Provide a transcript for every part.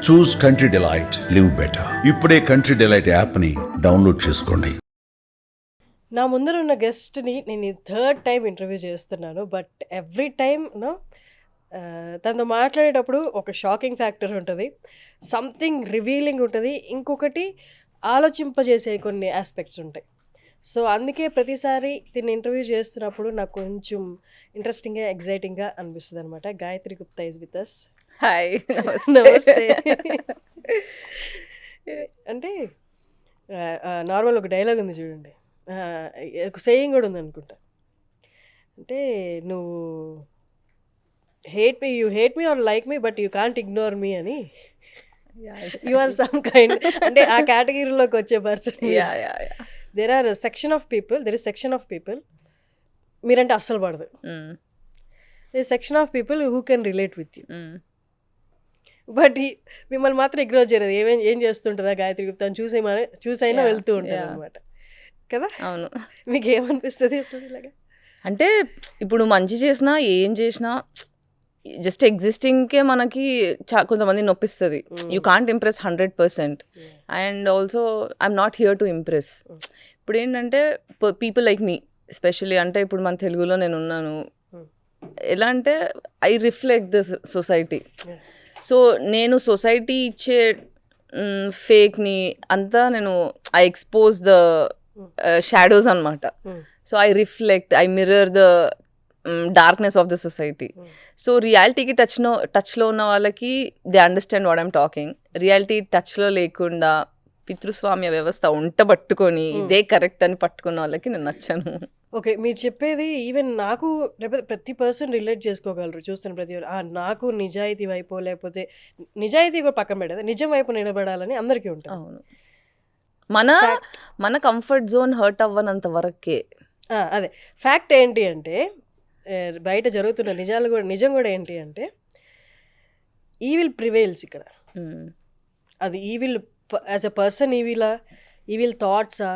చూస్ country delight, live better. ఇప్పుడే country delight యాప్ని download చేసుకోండి. నా ముందర ఉన్న గెస్ట్ని నేను థర్డ్ టైం ఇంటర్వ్యూ చేస్తున్నాను. బట్ ఎవ్రీ టైమ్ తనతో మాట్లాడేటప్పుడు ఒక షాకింగ్ ఫ్యాక్టర్ ఉంటుంది, సంథింగ్ రివీలింగ్ ఉంటుంది, ఇంకొకటి ఆలోచింపజేసే కొన్ని ఆస్పెక్ట్స్ ఉంటాయి. సో అందుకే ప్రతిసారి దీన్ని ఇంటర్వ్యూ చేస్తున్నప్పుడు నాకు కొంచెం ఇంట్రెస్టింగ్గా ఎగ్జైటింగ్గా అనిపిస్తుంది అనమాట. Gayatri Gupta is with us. Hi. నమస్తే. అంటే నార్మల్ ఒక డైలాగ్ ఉంది చూడండి, ఒక సేయింగ్ కూడా ఉంది అనుకుంటా. అంటే నువ్వు you hate me or like me but you can't ignore me అని. యు ఆర్ సమ్ కైండ్, అంటే ఆ కేటగిరీలోకి వచ్చే person. There are section of people మీరంటే అస్సలు పడదు. Section of people who can relate with you. But మిమ్మల్ని మాత్రం ఇగ్నోర్ చేయలేదు. ఏం చేస్తుంటుందా గాయత్రి గుప్తా అని చూసైనా వెళ్తూ ఉంటారు అనమాట కదా. అవును. మీకు ఏమనిపిస్తుంది అసలు ఇలాగా? అంటే ఇప్పుడు మంచి చేసినా ఏం చేసినా జస్ట్ ఎగ్జిస్టింగ్కే మనకి కొంతమంది నొప్పిస్తుంది. You can't impress 100%. And also I'm not here to impress. ఇప్పుడు ఏంటంటే పీపుల్ లైక్ మీ ఎస్పెషల్లీ, అంటే ఇప్పుడు మన తెలుగులో నేను ఉన్నాను, ఎలా అంటే I reflect the society. So నేను సొసైటీ ఇచ్చే ఫేక్ని అంతా నేను ఐ ఎక్స్పోజ్ ద షాడోస్ అనమాట. So I reflect, I mirror the darkness of the society. So రియాలిటీకి టచ్లో ఉన్న వాళ్ళకి they understand what I'm talking. రియాలిటీ టచ్లో లేకుండా పితృస్వామ్య వ్యవస్థ పట్టుకొని ఇదే కరెక్ట్ అని పట్టుకున్న వాళ్ళకి నేను నచ్చాను. ఓకే, మీరు చెప్పేది ఈవెన్ నాకు లేకపోతే ప్రతి పర్సన్ రిలేట్ చేసుకోగలరు. చూస్తున్న ప్రతి నాకు నిజాయితీ వైపు, లేకపోతే నిజాయితీ కూడా పక్కన పెట్టదు, నిజం వైపు నిలబడాలని అందరికీ ఉంటుంది. అవును, మన కంఫర్ట్ జోన్ హర్ట్ అవ్వనంత వరకే. అదే ఫ్యాక్ట్. ఏంటి అంటే బయట జరుగుతున్న నిజం కూడా ఏంటి అంటే ఈవిల్ ప్రివేల్స్ ఇక్కడ. అది evil as a person, evil థాట్సా,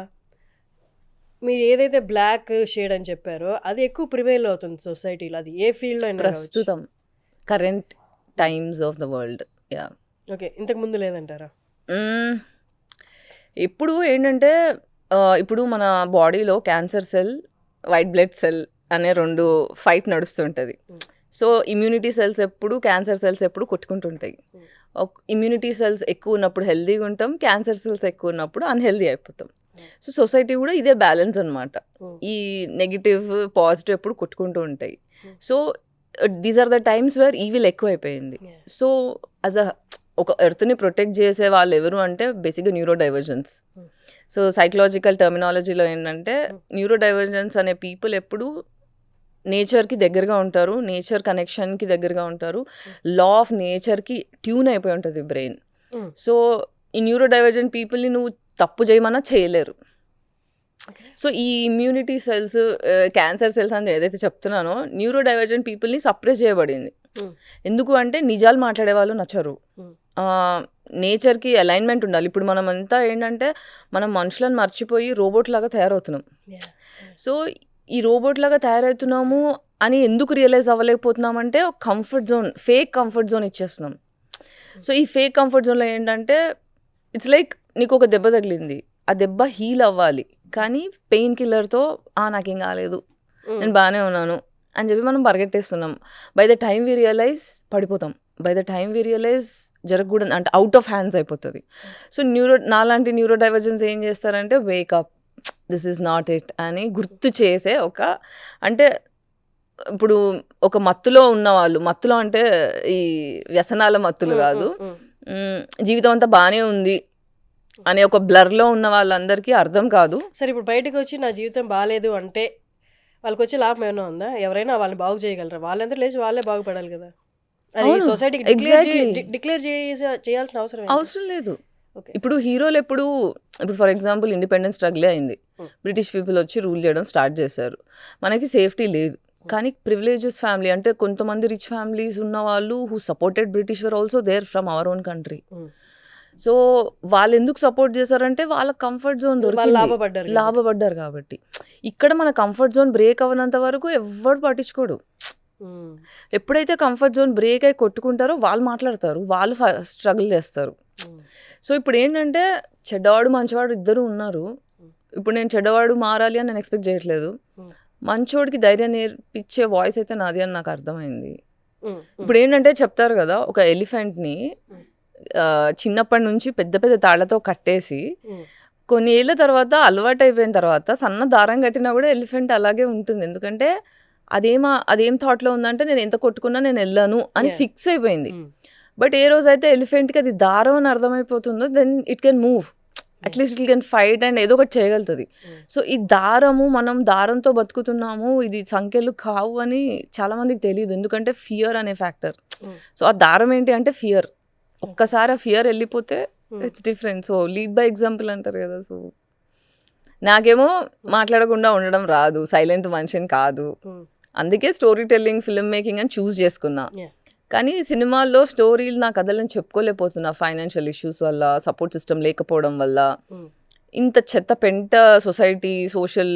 మీరు ఏదైతే బ్లాక్ షేడ్ అని చెప్పారో అది ఎక్కువ ప్రివేల్ అవుతుంది సొసైటీలో. అది ఏ ఫీల్డ్లో అయినా ప్రస్తుతం current times of the world. Yeah, okay. ఇంతకు ముందు లేదంటారా? ఇప్పుడు ఏంటంటే ఇప్పుడు మన బాడీలో cancer cell, white blood cell అనే 2 ఫైట్ నడుస్తుంటుంది. సో ఇమ్యూనిటీ సెల్స్ ఎప్పుడు, క్యాన్సర్ సెల్స్ ఎప్పుడు కొట్టుకుంటుంటాయి. ఇమ్యూనిటీ సెల్స్ ఎక్కువ ఉన్నప్పుడు హెల్దీగా ఉంటాం, క్యాన్సర్ సెల్స్ ఎక్కువ ఉన్నప్పుడు అన్హెల్దీ అయిపోతాం. సో సొసైటీ కూడా ఇదే బ్యాలెన్స్ అనమాట. ఈ నెగిటివ్ పాజిటివ్ ఎప్పుడు కొట్టుకుంటూ ఉంటాయి. So these are the times where evil ఎక్కువ అయిపోయింది. సో యాజ్ ఒక ఎర్త్ని ప్రొటెక్ట్ చేసే వాళ్ళు ఎవరు అంటే బేసిక్గా న్యూరో డైవర్జెన్స్. సో సైకలాజికల్ టర్మినాలజీలో ఏంటంటే న్యూరో డైవర్జెన్స్ అనే పీపుల్ ఎప్పుడు నేచర్కి దగ్గరగా ఉంటారు, నేచర్ కనెక్షన్కి దగ్గరగా ఉంటారు, లా ఆఫ్ నేచర్కి ట్యూన్ అయిపోయి ఉంటుంది బ్రెయిన్. సో ఈ న్యూరో డైవర్జెంట్ పీపుల్ని నువ్వు తప్పు చేయమన్నా చేయలేరు. సో ఈ ఇమ్యూనిటీ సెల్స్, క్యాన్సర్ సెల్స్ అని ఏదైతే చెప్తున్నానో, న్యూరో డైవర్జెంట్ పీపుల్ని సప్రెస్ చేయబడింది. ఎందుకు అంటే నిజాలు మాట్లాడే వాళ్ళు నచ్చరు, నేచర్కి అలైన్మెంట్ ఉండాలి. ఇప్పుడు మనం అంతా ఏంటంటే మనం మనుషులను మర్చిపోయి రోబోట్ లాగా తయారవుతున్నాం. సో ఈ రోబోట్ లాగా తయారవుతున్నాము అని ఎందుకు రియలైజ్ అవ్వలేకపోతున్నామంటే comfort zone, fake comfort zone ఇచ్చేస్తున్నాం. సో ఈ ఫేక్ కంఫర్ట్ జోన్లో ఏంటంటే ఇట్స్ లైక్ నీకు ఒక దెబ్బ తగిలింది, ఆ దెబ్బ హీల్ అవ్వాలి, కానీ పెయిన్ కిల్లర్తో నాకేం కాలేదు, నేను బాగానే ఉన్నాను అని చెప్పి మనం పరిగెట్టేస్తున్నాం. By the time we realize పడిపోతాం, by the time we realize జరగకూడదు అంటే అవుట్ ఆఫ్ హ్యాండ్స్ అయిపోతుంది. సో నాలాంటి న్యూరో డైవర్జెన్స్ ఏం చేస్తారంటే wake up, this is not it అని గుర్తు చేసే అంటే ఇప్పుడు ఒక మత్తులో ఉన్నవాళ్ళు, మత్తులో అంటే ఈ వ్యసనాల మత్తులు కాదు, జీవితం అంతా బాగానే ఉంది అనే ఒక బ్లర్లో ఉన్న వాళ్ళందరికీ అర్థం కాదు. సరే, ఇప్పుడు బయటకు వచ్చి నా జీవితం బాగాలేదు అంటే వాళ్ళకి వచ్చే లాభం ఏమైనా ఉందా? ఎవరైనా వాళ్ళని బాగు చేయగలరా? వాళ్ళందరూ లేచి వాళ్ళే బాగుపడాలి కదా. అది సొసైటీకి డిక్లేర్ చేయాల్సిన అవసరం లేదు. ఇప్పుడు హీరోలు ఇప్పుడు ఫర్ ఎగ్జాంపుల్ ఇండిపెండెన్స్ స్ట్రగుల్ అయింది, బ్రిటిష్ పీపుల్ వచ్చి రూల్ చేయడం స్టార్ట్ చేశారు, మనకి సేఫ్టీ లేదు. కానీ ప్రివిలేజెస్ ఫ్యామిలీ అంటే కొంతమంది రిచ్ ఫ్యామిలీస్ ఉన్న వాళ్ళు who supported British were also there from our own country. So వాళ్ళు ఎందుకు సపోర్ట్ చేశారంటే వాళ్ళ కంఫర్ట్ జోన్ దొరికి లాభపడ్డారు కాబట్టి. ఇక్కడ మన కంఫర్ట్ జోన్ బ్రేక్ అవ్వనంత వరకు ఎవ్వడు పట్టించుకోడు. ఎప్పుడైతే కంఫర్ట్ జోన్ బ్రేక్ అయి కొట్టుకుంటారో వాళ్ళు మాట్లాడతారు, వాళ్ళు స్ట్రగుల్ చేస్తారు. సో ఇప్పుడు ఏంటంటే చెడ్డవాడు మంచివాడు ఇద్దరు ఉన్నారు. ఇప్పుడు నేను చెడ్డవాడు మారాలి అని నేను ఎక్స్పెక్ట్ చేయట్లేదు. మంచోడికి ధైర్యం నేర్పించే వాయిస్ అయితే నాది అని నాకు అర్థమైంది. ఇప్పుడు ఏంటంటే చెప్తారు కదా, ఒక ఎలిఫెంట్ని చిన్నప్పటి నుంచి పెద్ద పెద్ద తాళ్లతో కట్టేసి కొన్ని ఏళ్ళ తర్వాత అలవాటు అయిపోయిన తర్వాత సన్న దారం కట్టినా కూడా ఎలిఫెంట్ అలాగే ఉంటుంది. ఎందుకంటే అదేం థాట్లో ఉందంటే నేను ఎంత కొట్టుకున్నా నేను వెళ్ళాను అని ఫిక్స్ అయిపోయింది. బట్ ఏ రోజైతే ఎలిఫెంట్కి అది దారం అని అర్థమైపోతుందో then it can move, at least it can fight and ఏదో ఒకటి చేయగలుగుతుంది. సో ఈ మనం దారంతో బతుకుతున్నాము, ఇది సంఖ్యలు కావు అని చాలా మందికి తెలియదు. ఎందుకంటే ఫియర్ అనే ఫ్యాక్టర్. సో ఆ దారం ఏంటి అంటే ఫియర్. ఒక్కసారి ఆ ఫియర్ వెళ్ళిపోతే it's different. So lead by example అంటారు కదా. సో నాకేమో మాట్లాడకుండా ఉండడం రాదు, సైలెంట్ మనిషిని కాదు. అందుకే స్టోరీ టెల్లింగ్, ఫిల్మ్ మేకింగ్ అని చూస్ చేసుకున్నా. కానీ సినిమాల్లో స్టోరీలు నా కథలను చెప్పుకోలేకపోతున్నా ఫైనాన్షియల్ ఇష్యూస్ వల్ల, సపోర్ట్ సిస్టమ్ లేకపోవడం వల్ల. ఇంత చెత్త పెంట సొసైటీ సోషల్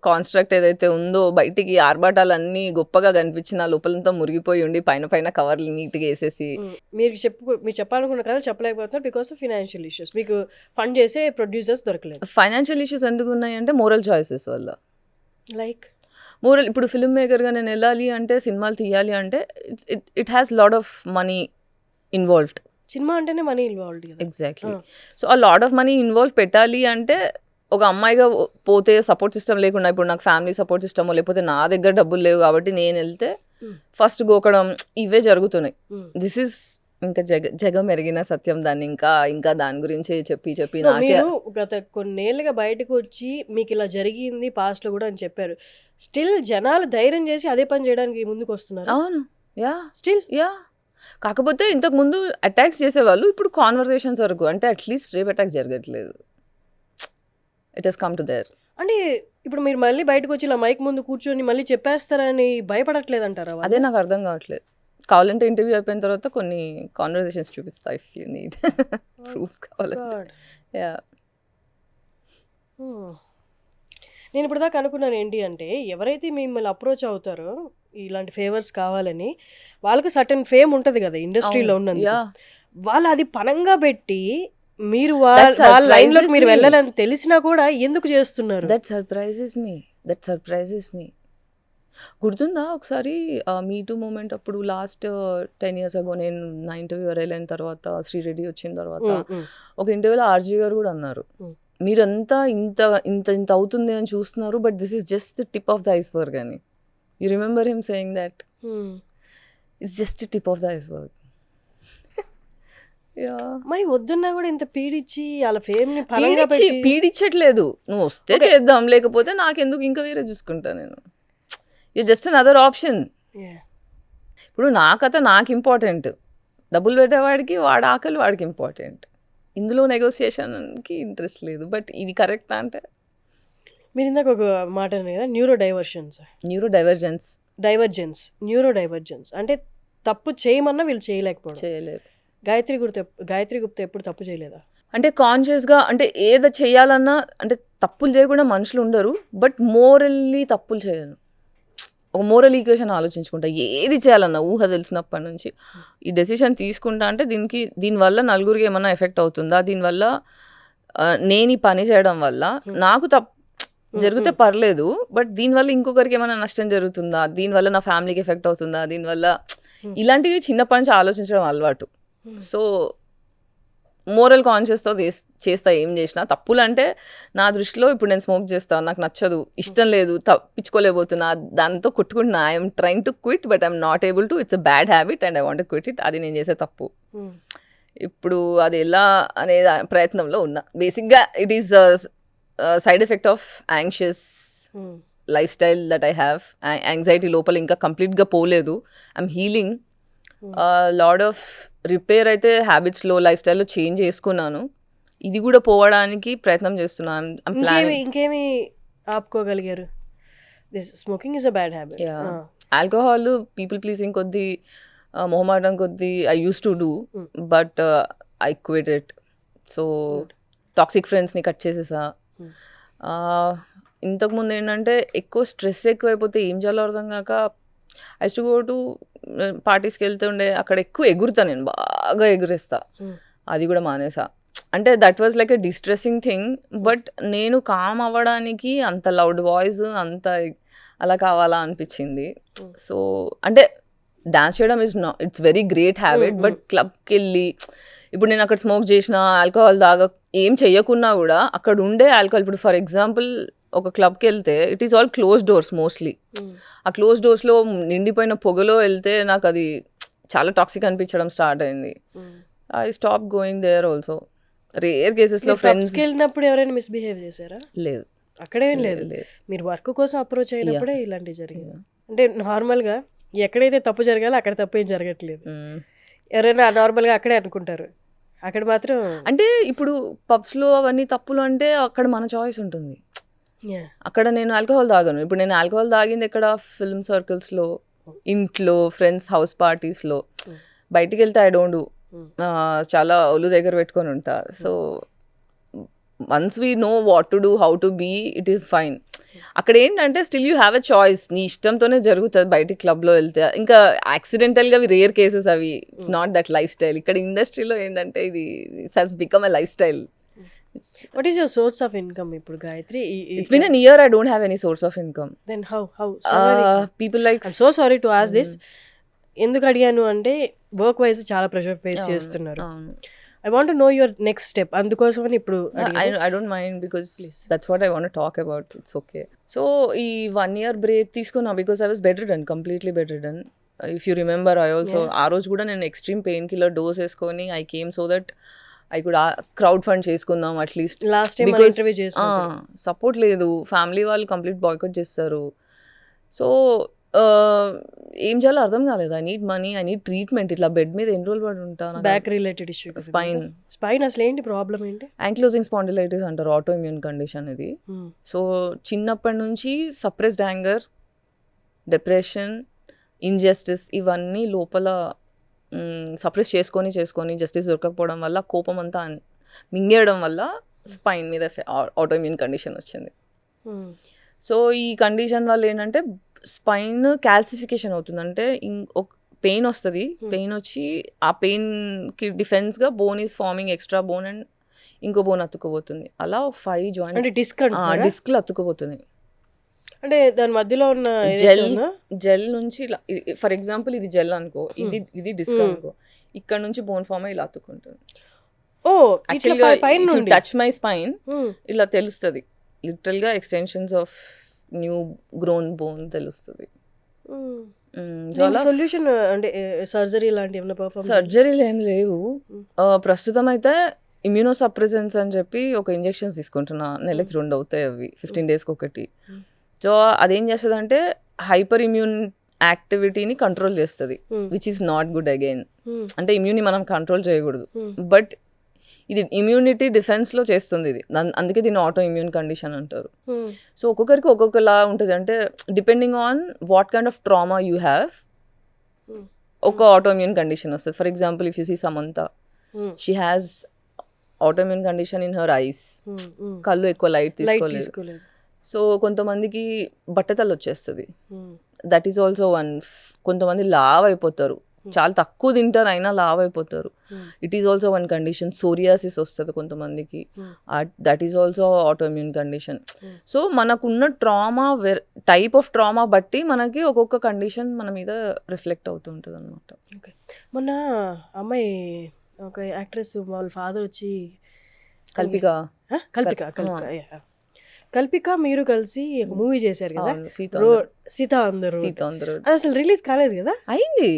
కాన్స్ట్రక్ట్ ఏదైతే ఉందో, బయటికి ఆర్భాటాలన్నీ గొప్పగా కనిపించిన లోపలంతా మురిగిపోయి ఉండి పైన కవర్లు నీట్గా వేసేసి. మీరు చెప్పాలనుకున్న కదా చెప్పలేకపోతున్నారు బికాస్ ఆఫ్ ఫైనాన్షియల్ ఇష్యూస్. మీకు ఫండ్ చేసే ప్రొడ్యూసర్స్ దొరకలేదు. ఫైనాన్షియల్ ఇష్యూస్ ఎందుకు ఉన్నాయంటే మోరల్ చాయిసెస్ వల్ల. లైక్ ఇప్పుడు ఫిల్మ్ మేకర్గా నేను వెళ్ళాలి అంటే, సినిమాలు తీయాలి అంటే it has lot of money involved. Cinema అంటేనే మనీ ఇన్వాల్వ్డ్. ఎగ్జాక్ట్లీ. సో ఆ లాట్ ఆఫ్ మనీ ఇన్వాల్వ్ పెట్టాలి అంటే ఒక అమ్మాయిగా పోతే సపోర్ట్ సిస్టమ్ లేకుండా, ఇప్పుడు నాకు ఫ్యామిలీ సపోర్ట్ సిస్టమో లేకపోతే నా దగ్గర డబ్బులు లేవు కాబట్టి నేను వెళ్తే ఫస్ట్ గోకడం ఇవే జరుగుతున్నాయి. దిస్ ఈస్ ఇంకా జగం ఎరిగిన సత్యం. దాన్ని ఇంకా దాని గురించి చెప్పి నాకే గత కొన్నేళ్ళుగా బయటకు వచ్చి మీకు ఇలా జరిగింది పాస్ట్ లో కూడా అని చెప్పారు. స్టిల్ జనాలు ధైర్యం చేసి అదే పని చేయడానికి ముందుకు వస్తున్నారు. అవును, యా, స్టిల్ యా. కాకపోతే ఇంతకు ముందు అటాక్స్ చేసేవాళ్ళు, ఇప్పుడు కాన్వర్సేషన్స్ వరకు. అంటే అట్లీస్ట్ రేప్ అటాక్ జరగట్లేదు. It has come to their. అంటే ఇప్పుడు మీరు మళ్ళీ బయటకు వచ్చి ఇలా మైక్ ముందు కూర్చొని మళ్ళీ చెప్పేస్తారని భయపడట్లేదు అంటారా? అదే నాకు అర్థం కావట్లేదు. కావాలంటే ఇంటర్వ్యూ అయిపోయిన తర్వాత కొన్ని కాన్వర్సేషన్స్ చూపిస్తా ఇఫ్ యూ నీడ్ ప్రూఫ్స్ కావాలంటే. యా. నేను ఇప్పుడు దాకా అనుకున్నాను ఏంటి అంటే, ఎవరైతే మిమ్మల్ని అప్రోచ్ అవుతారో ఇలాంటి ఫేవర్స్ కావాలని, వాళ్ళకి సర్టన్ ఫేమ్ ఉంటుంది కదా ఇండస్ట్రీలో ఉన్నందుకు. వాళ్ళు అది పనంగా పెట్టి మీరు వాళ్ళ లైన్లోకి మీరు వెళ్ళాలని తెలిసినా కూడా ఎందుకు చేస్తున్నారు? That surprises me. గుర్తుందా ఒకసారి మీ టూ మూమెంట్ అప్పుడు లాస్ట్ 10 years ago నేను నా ఇంటర్వ్యూ వెళ్ళిన తర్వాత, శ్రీరెడ్డి వచ్చిన తర్వాత ఒక ఇంటర్వ్యూలో ఆర్జీ గారు కూడా అన్నారు, మీరంతా ఇంత ఇంత ఇంత అవుతుంది అని చూస్తున్నారు, but this is just the tip of the iceberg అని. You remember him saying that? It's just the tip of the iceberg. మరి వద్దున్నా కూడా ఇంత పీడిచ్చి వాళ్ళ ఫేమ్ ని పీడిచ్చట్లేదు. నువ్వు వస్తే చేద్దాం, లేకపోతే నాకెందుకు, ఇంకా వేరే చూసుకుంటా నేను. You just another option. ఇప్పుడు నా కథ నాకు ఇంపార్టెంట్, డబ్బులు పెట్టేవాడికి వాడి ఆకలి వాడికి ఇంపార్టెంట్. ఇందులో నెగోసియేషన్కి ఇంట్రెస్ట్ లేదు. బట్ ఇది కరెక్ట్ అంటే, మీరు ఇందాక ఒక మాట అన్నారు కదా, న్యూరో డైవర్జెన్స్ అంటే తప్పు చేయమన్నా వీళ్ళు చేయలేరు. గాయత్రి గుప్తా ఎప్పుడు తప్పు చేయలేదా? అంటే కాన్షియస్గా, అంటే ఏదో చేయాలన్నా, అంటే తప్పులు చేయకుండా మనుషులు ఉండరు, బట్ మోరల్లీ తప్పులు చేయను. ఒక మోరల్ ఈక్వేషన్ ఆలోచించుకుంటా, ఏది చేయాలన్నా ఊహ తెలిసినప్పటి నుంచి ఈ డెసిషన్ తీసుకుంటా అంటే దీనివల్ల నలుగురికి ఏమన్నా ఎఫెక్ట్ అవుతుందా, దీనివల్ల నేను ఈ పని చేయడం వల్ల నాకు జరిగితే పర్లేదు, బట్ దీనివల్ల ఇంకొకరికి ఏమైనా నష్టం జరుగుతుందా, దీనివల్ల నా ఫ్యామిలీకి ఎఫెక్ట్ అవుతుందా, దీనివల్ల ఇలాంటివి చిన్నప్పటి నుంచి ఆలోచించడం అలవాటు. సో మోరల్ కాన్షియస్తో చేస్తా ఏం చేసినా. తప్పులు అంటే నా దృష్టిలో, ఇప్పుడు నేను స్మోక్ చేస్తాను, నాకు నచ్చదు, ఇష్టం లేదు, తప్పించుకోలేకపోతున్నా, దాంతో కొట్టుకుంటున్నా. I'm trying to quit but I'm not able to. It's a bad habit and I want to quit it. అది నేను చేసే తప్పు. ఇప్పుడు అది ఎలా అనే ప్రయత్నంలో ఉన్నా. బేసిక్గా it is side effect of anxious life style that I have. Anxiety లోపల ఇంకా కంప్లీట్గా పోలేదు. I'm healing. Lot of repair అయితే హ్యాబిట్స్లో, లైఫ్ స్టైల్లో చేంజ్ చేసుకున్నాను. ఇది కూడా పోవడానికి ప్రయత్నం చేస్తున్నాను. ఇంకేమి ఆపుకోగలిగారు? Smoking is a bad habit. Alcohol people pleasing కొద్దీ, మొహమాటం కొద్దీ I use to do, but I quit it. So toxic ఫ్రెండ్స్ని కట్ చేసేసా. ఇంతకుముందు ఏంటంటే ఎక్కువ స్ట్రెస్ ఎక్కువైపోతే ఏం చేయాలో అర్థం కాక ఐ టు గో టు పార్టీస్కి వెళ్తుండే, అక్కడ ఎక్కువ ఎగురుతా, నేను బాగా ఎగురేస్తా. అది కూడా మానేసా. అంటే that was like a distressing thing. But నేను కామ్ అవ్వడానికి అంత లౌడ్ వాయిస్ అంత అలా కావాలా అనిపించింది. సో అంటే డాన్స్ చేయడం it's very great habit. But క్లబ్కి వెళ్ళి ఇప్పుడు నేను అక్కడ స్మోక్ చేసిన, ఆల్కహాల్ ఏం చెయ్యకున్నా కూడా అక్కడ ఉండే ఆల్కహాల్, ఇప్పుడు ఫర్ ఎగ్జాంపుల్ ఒక క్లబ్కి వెళ్తే it is all close doors mostly. ఆ క్లోజ్ డోర్స్లో నిండిపోయిన పొగలో వెళ్తే నాకు అది చాలా టాక్సిక్ అనిపించడం స్టార్ట్ అయింది. I stop going there also. Rare కేసెస్లో ఫ్రెండ్స్ వెళ్ళినప్పుడు ఎవరైనా మిస్బిహేవ్ చేశారా? లేదు, అక్కడేం లేదు. మీరు వర్క్ కోసం అప్రోచ్ అయినప్పుడే ఇలాంటివి జరిగింది. అంటే నార్మల్గా ఎక్కడైతే తప్పు జరగాలో అక్కడ తప్పు ఏం జరగట్లేదు. ఎవరైనా నార్మల్గా అక్కడే అనుకుంటారు, అక్కడ మాత్రం అంటే ఇప్పుడు పబ్స్లో అవన్నీ తప్పులు అంటే అక్కడ మన చాయిస్ ఉంటుంది. అక్కడ నేను ఆల్కహాల్ తాగను. ఇప్పుడు నేను ఆల్కహాల్ తాగింది ఎక్కడ? ఫిల్మ్ సర్కిల్స్లో, ఇంట్లో, ఫ్రెండ్స్ హౌస్ పార్టీస్లో. బయటికి వెళ్తే ఐ డోంట్ డూ. చాలా ఒళ్ళు దగ్గర పెట్టుకొని ఉంటా. So once we know what to do, how to be, it is fine. అక్కడ ఏంటంటే still you have a choice. నీ ఇష్టంతోనే జరుగుతుంది బయటికి క్లబ్లో వెళ్తే. ఇంకా యాక్సిడెంటల్గా అవి రేర్ కేసెస్, అవి it's not that life style. ఇక్కడ ఇండస్ట్రీలో ఏంటంటే ఇది it's has become a life style. What is your source of income ఇప్పుడు Gayatri? It's been a year I don't have any source of income. Then how people like I'm so sorry to ask this. ఎందుకు అడిగాను అంటే work wise చాలా pressure face చేస్తున్నారు. I want to know your next step. అందుకోసమని ఇప్పుడు I don't mind because that's what I want to talk about. It's okay. So ఈ 1 year break తీసుకున్నా because I was bedridden, completely bedridden. If you remember, I also ఆ రోజు కూడా నేను extreme pain killer dose వేసుకొని I came so that I could crowd fund చేసుకుందాం at least. Last time interview చేసినప్పుడు support లేదు, ఫ్యామిలీ వాళ్ళు కంప్లీట్ బాయ్కట్ చేస్తారు. సో ఏం చేయాలో అర్థం కాలేదు. I need money, I need treatment. ఇట్లా బెడ్ మీద ఎన్ని రోజులు పడి ఉంటాను. బ్యాక్ రిలేటెడ్ ఇష్యూ, స్పైన్ అసలు ఏంటి ప్రాబ్లం ఏంటి? యాంక్లోజింగ్ స్పాండిలైటిస్ అంటారు, ఆటో ఇమ్యూన్ కండిషన్ ఇది. సో చిన్నప్పటి నుంచి సప్రెస్డ్ యాంగర్, డిప్రెషన్, ఇంజస్టిస్ ఇవన్నీ లోపల సప్రెస్ చేసుకొని జస్టిస్ దొరకకపోవడం వల్ల, కోపం అంతా మింగేయడం వల్ల స్పైన్ మీద ఆటో ఇమ్యూన్ కండిషన్ వచ్చింది. సో ఈ కండిషన్ వల్ల ఏంటంటే స్పైన్ క్యాల్సిఫికేషన్ అవుతుంది. అంటే పెయిన్ వస్తుంది, పెయిన్ వచ్చి ఆ పెయిన్కి డిఫెన్స్గా bone is forming extra bone and ఇంకో బోన్ అతుక్కుపోతుంది. అలా 5 జాయింట్ డిస్క్లు అతుక్కుపోతుంది. అంటే దాని మధ్యలో ఉన్న జెల్ నుంచి ఇలా, ఫర్ ఎగ్జాంపుల్ ఇది జెల్ అనుకో, ఇది డిస్క్ అనుకో, ఇక్కడ నుంచి బోన్ ఫార్మ్ ఇలా అతుక్కుంటుంది. టచ్ మై స్పైన్ ఇలా తెలుస్తుంది, లిటరల్ గా extensions of new grown bone తెలుస్తుంది. సొల్యూషన్ అంటే సర్జరీ లాంటివి? సర్జరీలు ఏం లేవు ప్రస్తుతం. అయితే ఇమ్యూనో సప్రెసెన్స్ అని చెప్పి ఒక ఇంజెక్షన్స్ తీసుకుంటున్నా, నెలకి 2 అవుతాయి అవి, 15 daysకి ఒకటి. సో అదేం చేస్తుంది అంటే హైపర్ ఇమ్యూన్ యాక్టివిటీని కంట్రోల్ చేస్తుంది, which is not good again. అంటే ఇమ్యూని మనం కంట్రోల్ చేయకూడదు, బట్ ఇది ఇమ్యూనిటీ డిఫెన్స్లో చేస్తుంది ఇది. అందుకే దీన్ని ఆటో ఇమ్యూన్ కండిషన్ అంటారు. సో ఒక్కొక్కరికి ఒక్కొక్కలా ఉంటుంది. అంటే depending on what kind of trauma you have ఒక ఆటో ఇమ్యూన్ కండిషన్ వస్తుంది. For example if you see Samantha, she has auto immune condition in her eyes, కళ్ళు ఎక్కువ లైట్ తీసుకోలేదు. సో కొంతమందికి బట్టతలు వచ్చేస్తుంది, దట్ ఈస్ ఆల్సో వన్. కొంతమంది లావ్ అయిపోతారు, చాలా తక్కువ తింటారు అయినా లావ్ అయిపోతారు, it is also one condition. Psoriasis వస్తుంది కొంతమందికి, that is also autoimmune condition. So మనకున్న ట్రామా, టైప్ ఆఫ్ ట్రామా బట్టి మనకి ఒక్కొక్క కండిషన్ మన మీద రిఫ్లెక్ట్ అవుతూ ఉంటుంది అనమాట. ఓకే, మొన్న అమ్మాయి ఒక యాక్ట్రెస్ వాళ్ళ ఫాదర్ వచ్చి కల్పిక మీరు కలిసి మూవీ చేశారు కదా, సీత అందరూ. అసలు రిలీజ్ కాలేదు కదా? అయింది,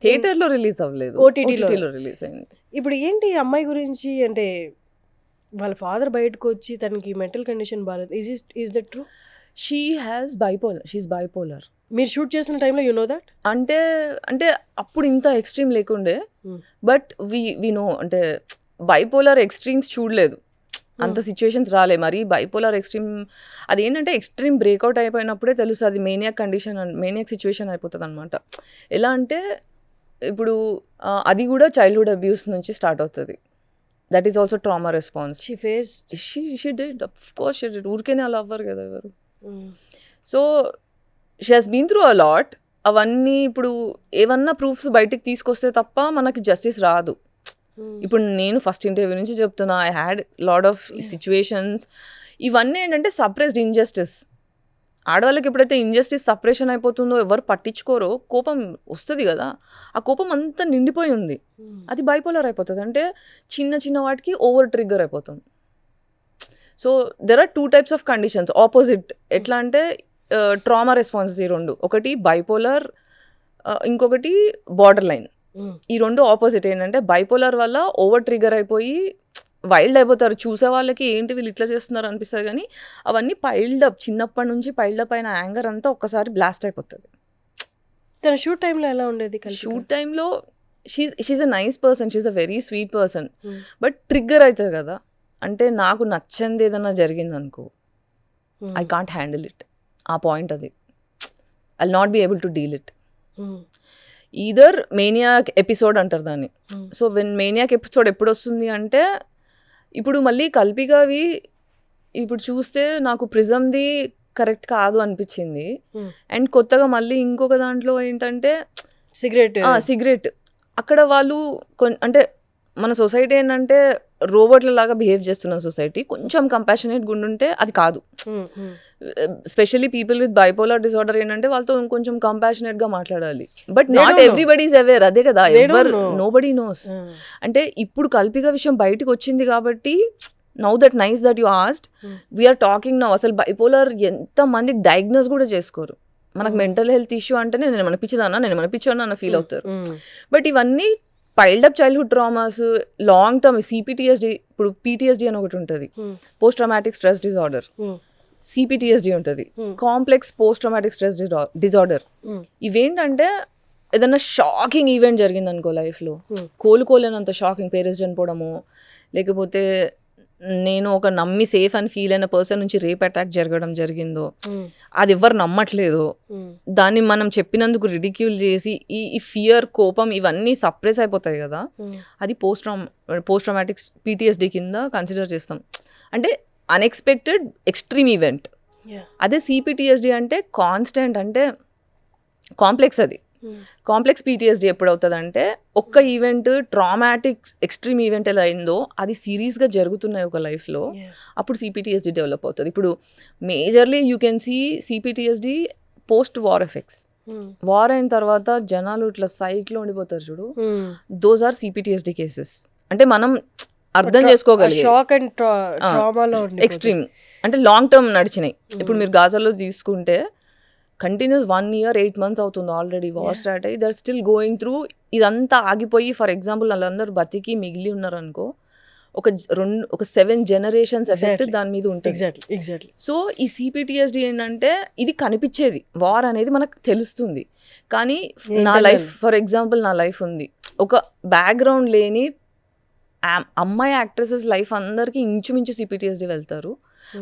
థియేటర్ లో రిలీజ్ అవ్వలేదు, ఓటీటీలో రిలీజ్ అయింది. ఇప్పుడు ఏంటి అమ్మాయి గురించి అంటే వాళ్ళ ఫాదర్ బయటకు వచ్చి తనకి మెంటల్ కండిషన్ బాగాలేదు, is that true? She has bipolar. మీరు షూట్ చేసిన టైంలో యు నో దట్? అంటే అప్పుడు ఇంత ఎక్స్ట్రీమ్ లేకుండే, బట్ వి నో. అంటే బైపోలర్ ఎక్స్ట్రీమ్స్ చూడలేదు, అంత సిచ్యువేషన్స్ రాలే. మరి బైపోలర్ ఎక్స్ట్రీమ్ అదేంటంటే ఎక్స్ట్రీమ్ బ్రేక్అవుట్ అయిపోయినప్పుడే తెలుస్తుంది, అది మేనియాక్ కండిషన్, మేనియాక్ సిచ్యువేషన్ అయిపోతుంది అనమాట. ఎలా అంటే ఇప్పుడు అది కూడా చైల్డ్హుడ్ అబ్యూస్ నుంచి స్టార్ట్ అవుతుంది. That is also trauma response. She did, of course she did. ఊరికేనే అలా అవ్వరు కదా ఎవరు. So she has been through a lot. అవన్నీ ఇప్పుడు ఏమన్నా ప్రూఫ్స్ బయటికి తీసుకొస్తే తప్ప మనకి జస్టిస్ రాదు. ఇప్పుడు నేను ఫస్ట్ ఇంటర్వ్యూ నుంచి చెప్తున్నా, I had lot of situations. ఇవన్నీ ఏంటంటే సప్రెస్డ్ ఇంజస్టిస్. ఆడవాళ్ళకి ఎప్పుడైతే ఇంజస్టిస్ సపరేషన్ అయిపోతుందో, ఎవరు పట్టించుకోరో, కోపం వస్తుంది కదా, ఆ కోపం అంతా నిండిపోయి ఉంది. అది బైపోలర్ అయిపోతుంది. అంటే చిన్న చిన్న వాటికి ఓవర్ ట్రిగ్గర్ అయిపోతాం. So there are 2 types of conditions opposite. ఎట్లా అంటే ట్రామా రెస్పాన్సెస్ ఈ రెండు, ఒకటి బైపోలర్, ఇంకొకటి బార్డర్ లైన్. ఈ రెండు ఆపోజిట్. ఏంటంటే బైపోలర్ వల్ల ఓవర్ ట్రిగర్ అయిపోయి వైల్డ్ అయిపోతారు. చూసే వాళ్ళకి ఏంటి వీళ్ళు ఇట్లా చేస్తున్నారు అనిపిస్తుంది, కానీ అవన్నీ పైల్డప్, చిన్నప్పటి నుంచి పైల్డప్ అయిన యాంగర్ అంతా ఒక్కసారి బ్లాస్ట్ అయిపోతుంది. తన షూట్ టైంలో ఎలా ఉండేది? షూట్ టైంలో she's a nice person, she's a very sweet person. But trigger అవుతుంది కదా, అంటే నాకు నచ్చంది ఏదన్నా జరిగింది అనుకో, ఐ కాంట్ హ్యాండిల్ ఇట్. ఆ పాయింట్ అది, I will not be able to deal it. Either maniac episode అంటారు దాన్ని. సో వెన్ మేనియాక్ ఎపిసోడ్ ఎప్పుడు వస్తుంది అంటే, ఇప్పుడు మళ్ళీ కల్పిగావి ఇప్పుడు చూస్తే నాకు ప్రిజమ్ది కరెక్ట్ కాదు అనిపించింది. అండ్ కొత్తగా మళ్ళీ ఇంకొక దాంట్లో ఏంటంటే సిగరెట్. అక్కడ వాళ్ళు అంటే మన సొసైటీ ఏంటంటే రోబోట్ల లాగా బిహేవ్ చేస్తున్న సొసైటీ. కొంచెం కంపాషనేట్ గుండుంటే అది కాదు. Specially people with bipolar disorder ఏంటంటే వాళ్ళతో కొంచెం కంపాషనేట్గా మాట్లాడాలి. But not everybody is aware. అదే కదా, నోబడీ నోస్. అంటే ఇప్పుడు కల్పిగా విషయం బయటకు వచ్చింది కాబట్టి, now that nice that you asked, we are talking now. అసలు బైపోలర్ ఎంత మందికి డయాగ్నోస్ కూడా చేసుకోరు. మనకు మెంటల్ హెల్త్ ఇష్యూ అంటేనే నేను మన పిచ్చిదానా, నేను మన పిచ్చోనా అన్న ఫీల్ అవుతారు. బట్ ఇవన్నీ పైల్డప్ చైల్డ్హుడ్ ట్రామాస్, లాంగ్ టర్మ్ సిపిటిఎస్డి. ఇప్పుడు పిటిఎస్డి అని ఒకటి ఉంటుంది, పోస్ట్ ట్రామాటిక్ స్ట్రెస్ డిజార్డర్. సిపిటిఎస్డి ఉంటుంది, complex post traumatic stress disorder. ఇవేంటంటే ఏదైనా షాకింగ్ ఈవెంట్ జరిగింది అనుకో లైఫ్లో, కోలుకోలేనంత షాకింగ్, పేరెంట్స్ చనిపోవడము, లేకపోతే నేను ఒక నమ్మి సేఫ్ అని ఫీల్ అయిన పర్సన్ నుంచి రేప్ అటాక్ జరగడం జరిగిందో, అది ఎవరు నమ్మట్లేదు, దాన్ని మనం చెప్పినందుకు రిడిక్యూల్ చేసి ఈ ఫియర్, కోపం ఇవన్నీ సప్రెస్ అయిపోతాయి కదా, అది పోస్ట్ ట్రామాటిక్ పిటిఎస్డి కింద కన్సిడర్ చేస్తాం. అంటే అన్ఎక్స్పెక్టెడ్ ఎక్స్ట్రీమ్ ఈవెంట్. అదే సిపిటిఎస్డి అంటే కాన్స్టెంట్, అంటే కాంప్లెక్స్. అది కాంప్లెక్స్ పిటిఎస్డి ఎప్పుడు అవుతుంది అంటే, ఒక్క ఈవెంట్ ట్రామాటిక్ ఎక్స్ట్రీమ్ ఈవెంట్ ఎలా అయిందో అది సిరీస్గా జరుగుతున్నాయి ఒక లైఫ్లో, అప్పుడు సిపిటిఎస్డి డెవలప్ అవుతుంది. ఇప్పుడు majorly you can see CPTSD post war effects. War అయిన తర్వాత జనాలు ఇట్లా సైక్లో ఉండిపోతారు చూడు, దోస్ ఆర్ సిపిటిఎస్డి కేసెస్. అంటే మనం అర్థం చేసుకోగలిగే ఎక్స్ట్రీమ్, అంటే లాంగ్ టర్మ్ నడిచినాయి. ఇప్పుడు మీరు గాజాలో తీసుకుంటే కంటిన్యూస్ 1 year 8 months అవుతుంది ఆల్రెడీ వార్ స్టార్ట్ అయ్యి, దర్ స్టిల్ గోయింగ్ త్రూ. ఇదంతా ఆగిపోయి ఫర్ ఎగ్జాంపుల్ వాళ్ళందరూ బతికి మిగిలి ఉన్నారు అనుకో, ఒక 7 generations ఎఫెక్ట్ దాని మీద ఉంటుంది. సో ఈ సిపిటిఎస్డి ఏంటంటే ఇది కనిపించేది, వార్ అనేది మనకు తెలుస్తుంది. కానీ నా లైఫ్, ఫర్ ఎగ్జాంపుల్ నా లైఫ్ ఉంది, ఒక బ్యాక్గ్రౌండ్ లేని అమ్మాయి యాక్ట్రెసెస్ లైఫ్ అందరికీ ఇంచుమించు సిపిటిఎస్డి వెళ్తారు,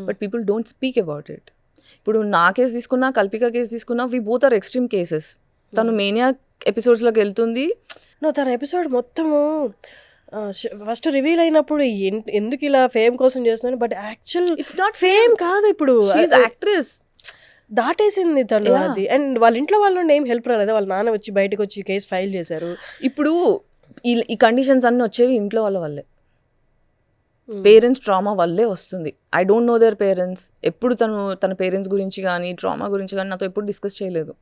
but people don't speak about it. ఇప్పుడు నా కేసు తీసుకున్నా, కల్పిక కేసు తీసుకున్నా, we both are extreme cases. తను మేనియా ఎపిసోడ్స్లోకి వెళ్తుంది. తన ఎపిసోడ్ మొత్తము ఫస్ట్ రివీల్ అయినప్పుడు ఎందుకు ఇలా ఫేమ్ కోసం చేస్తున్నాను, but actual it's not fame కాదు, ఇప్పుడు యాక్ట్రెస్ దాటేసింది తను అది. అండ్ వాళ్ళ ఇంట్లో వాళ్ళ నుండి ఏం హెల్ప్ రాలేదు, వాళ్ళ నాన్న వచ్చి బయటకు వచ్చి కేసు ఫైల్ చేశారు. ఇప్పుడు ఈ కండిషన్స్ అన్నీ వచ్చేవి ఇంట్లో వాళ్ళ వల్లే, పేరెంట్స్ ట్రామా వల్లే వస్తుంది. I don't know their parents. ఎప్పుడు తన పేరెంట్స్ గురించి కానీ ట్రామా గురించి కానీ నాతో ఎప్పుడు డిస్కస్ చేయలేదు.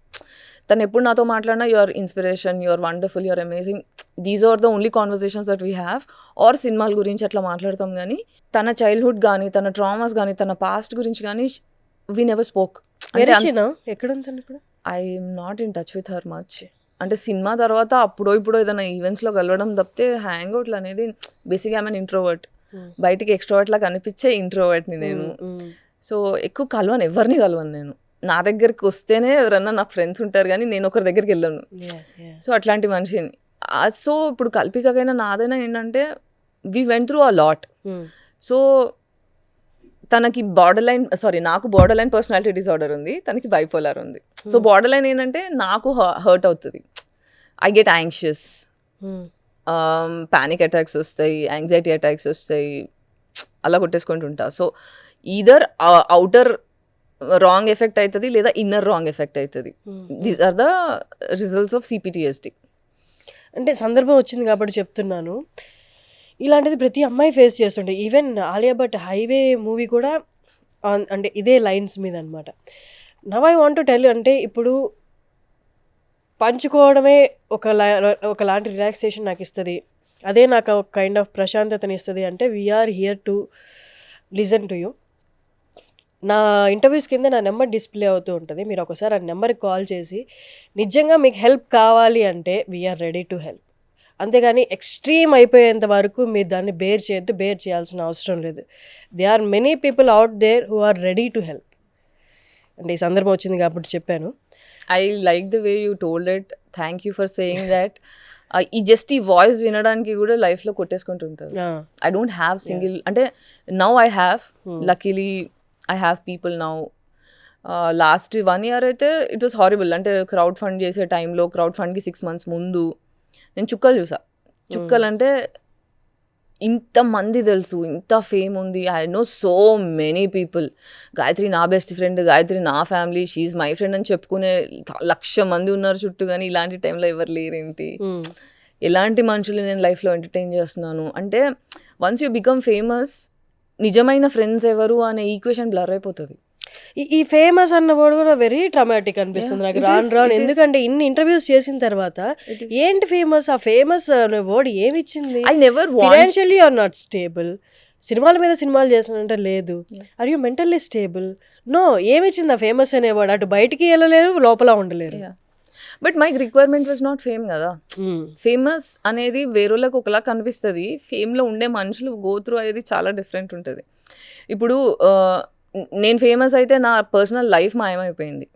తను ఎప్పుడు నాతో మాట్లాడినా you are inspiration, you are wonderful, you are amazing, these are the only conversations that we have. Or సినిమాల గురించి అట్లా మాట్లాడతాం, కానీ తన చైల్డ్హుడ్ కానీ, తన ట్రామాస్ కానీ, తన పాస్ట్ గురించి కానీ వీ నెవర్ స్పోక్. ఎక్కడ ఉంటుంది ఇప్పుడు? I'm not in touch with her much. అంటే సినిమా తర్వాత అప్పుడో ఇప్పుడో ఏదైనా ఈవెంట్స్లో కలవడం తప్పితే హ్యాంగ్ అవుట్లు అనేది బేసిక్గా ఐ మీన్ ఇంట్రోవర్ట్. బయటికి ఎక్స్ట్రోవర్ట్ లాగా కనిపించే ఇంట్రోవర్ట్ని నేను. సో ఎక్కువ ఎవరిని కలవను నేను. నా దగ్గరికి వస్తేనే ఎవరన్నా నాకు ఫ్రెండ్స్ ఉంటారు, కానీ నేను ఒకరి దగ్గరికి వెళ్ళను. సో అట్లాంటి మనిషిని. సో ఇప్పుడు కల్పికకైనా నాదైనా ఏంటంటే we went through a lot. So తనకి నాకు బార్డర్ లైన్ పర్సనాలిటీ డిసార్డర్ ఉంది, తనకి బైపోలార్ ఉంది. సో బార్డర్ లైన్ ఏంటంటే నాకు హర్ట్ అవుతుంది, I get anxious, panic attacks వస్తాయి, యాంగ్జైటీ అటాక్స్ వస్తాయి, అలా కొట్టేసుకుంటుంటా. So either outer wrong effect అవుతుంది లేదా ఇన్నర్ రాంగ్ ఎఫెక్ట్ అవుతుంది. These are the results of CPTSD. అంటే సందర్భం వచ్చింది కాబట్టి చెప్తున్నాను. ఇలాంటిది ప్రతి అమ్మాయి ఫేస్ చేస్తుండే. ఈవెన్ ఆలియా భట్ హైవే మూవీ కూడా అంటే ఇదే లైన్స్ మీద అనమాట. Now I want to tell you, అంటే ఇప్పుడు పంచుకోవడమే ఒకలాంటి రిలాక్సేషన్ నాకు ఇస్తుంది, అదే నాకు ఒక కైండ్ ఆఫ్ ప్రశాంతతని ఇస్తుంది అంటే we are here to listen to you. నా ఇంటర్వ్యూస్ కింద నా నెంబర్ డిస్ప్లే అవుతూ ఉంటుంది. మీరు ఒకసారి ఆ నెంబర్కి కాల్ చేసి నిజంగా మీకు హెల్ప్ కావాలి అంటే వీఆర్ రెడీ టు హెల్ప్. అంతేగాని ఎక్స్ట్రీమ్ అయిపోయేంత వరకు మీరు దాన్ని బేర్ చేయాల్సిన అవసరం లేదు. They are many people out there who are ready to help. అంటే ఈ సందర్భం వచ్చింది కాబట్టి చెప్పాను. I like the way you told it. Thank you for saying that. ఈ జస్ట్ ఈ వాయిస్ వినడానికి కూడా లైఫ్లో కొట్టేసుకుంటుంటారు. ఐ డోంట్ హ్యావ్ సింగిల్, అంటే now I have, luckily I have people now. Last 1 year అయితే ఇట్ వాస్ హారిబుల్. అంటే crowd fund చేసే టైంలో, క్రౌడ్ ఫండ్కి 6 months ముందు నేను చుక్కలు చూసా. చుక్కలు అంటే ఇంతమంది తెలుసు, ఇంత ఫేమ్ ఉంది. I know so many people. Gayatri నా బెస్ట్ ఫ్రెండ్, గాయత్రి నా ఫ్యామిలీ, షీఈ్ మై ఫ్రెండ్ అని చెప్పుకునే 1,00,000 మంది ఉన్నారు చుట్టూ. కానీ ఇలాంటి టైంలో ఎవరు లేరేంటి? ఎలాంటి మనుషులు నేను లైఫ్లో ఎంటర్టైన్ చేస్తున్నాను అంటే, వన్స్ యూ బికమ్ ఫేమస్, నిజమైన ఫ్రెండ్స్ ఎవరు అనే ఈక్వేషన్ బ్లర్ అయిపోతుంది. ఈ ఫేమస్ అన్న వర్డ్ కూడా వెరీ ట్రామాటిక్ అనిపిస్తుంది నాకు రాను. ఎందుకంటే ఇన్ని ఇంటర్వ్యూస్ చేసిన తర్వాత ఏంటి ఫేమస్, ఆ ఫేమస్ అనే వర్డ్ ఏమి ఇచ్చింది? I never financially or not stable. సినిమాల మీద సినిమాలు చేస్తానంటే లేదు. Are you mentally stable? No. ఏమిచ్చింది ఆ ఫేమస్ అనే వర్డ్? అటు బయటికి వెళ్ళలేరు, లోపల ఉండలేరు. But my requirement was not fame కదా. ఫేమస్ అనేది వేరేళ్ళకి ఒకలా కనిపిస్తుంది. ఫేమ్లో ఉండే మనుషులు గో త్రూ అనేది చాలా డిఫరెంట్ ఉంటుంది. ఇప్పుడు నేను ఫేమస్ అయితే నా పర్సనల్ లైఫ్ మాయమైపోయింది.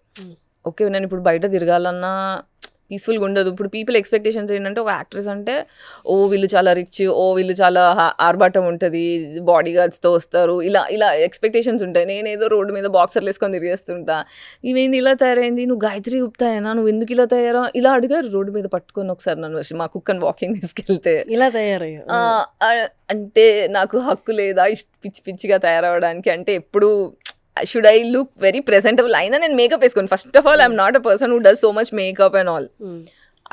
ఓకే, నేను ఇప్పుడు బయట తిరగాలన్నా పీస్ఫుల్గా ఉండదు. ఇప్పుడు పీపుల్ ఎక్స్పెక్టేషన్స్ ఏంటంటే, ఒక యాక్ట్రెస్ అంటే ఓ వీళ్ళు చాలా రిచ్, ఓ వీళ్ళు చాలా ఆర్భాటం ఉంటుంది, బాడీ గార్డ్స్తో వస్తారు, ఇలా ఎక్స్పెక్టేషన్స్ ఉంటాయి. నేను ఏదో రోడ్డు మీద బాక్సర్లు వేసుకొని తిరిగేస్తుంటా. ఇవేంది ఇలా తయారైంది, నువ్వు గాయత్రి గుప్తాయేనా, నువ్వు ఎందుకు ఇలా తయారా, ఇలా అడిగారు రోడ్డు మీద పట్టుకొని ఒకసారి నన్ను, మా కుక్కని వాకింగ్ తీసుకెళ్తే. ఇలా తయారయ్యా అంటే నాకు హక్కు లేదా పిచ్చిగా తయారవడానికి? అంటే ఎప్పుడు should I look very presentable? అయినా నేను మేకప్ వేసుకోను. First of all I'm not a person who does so much makeup and all.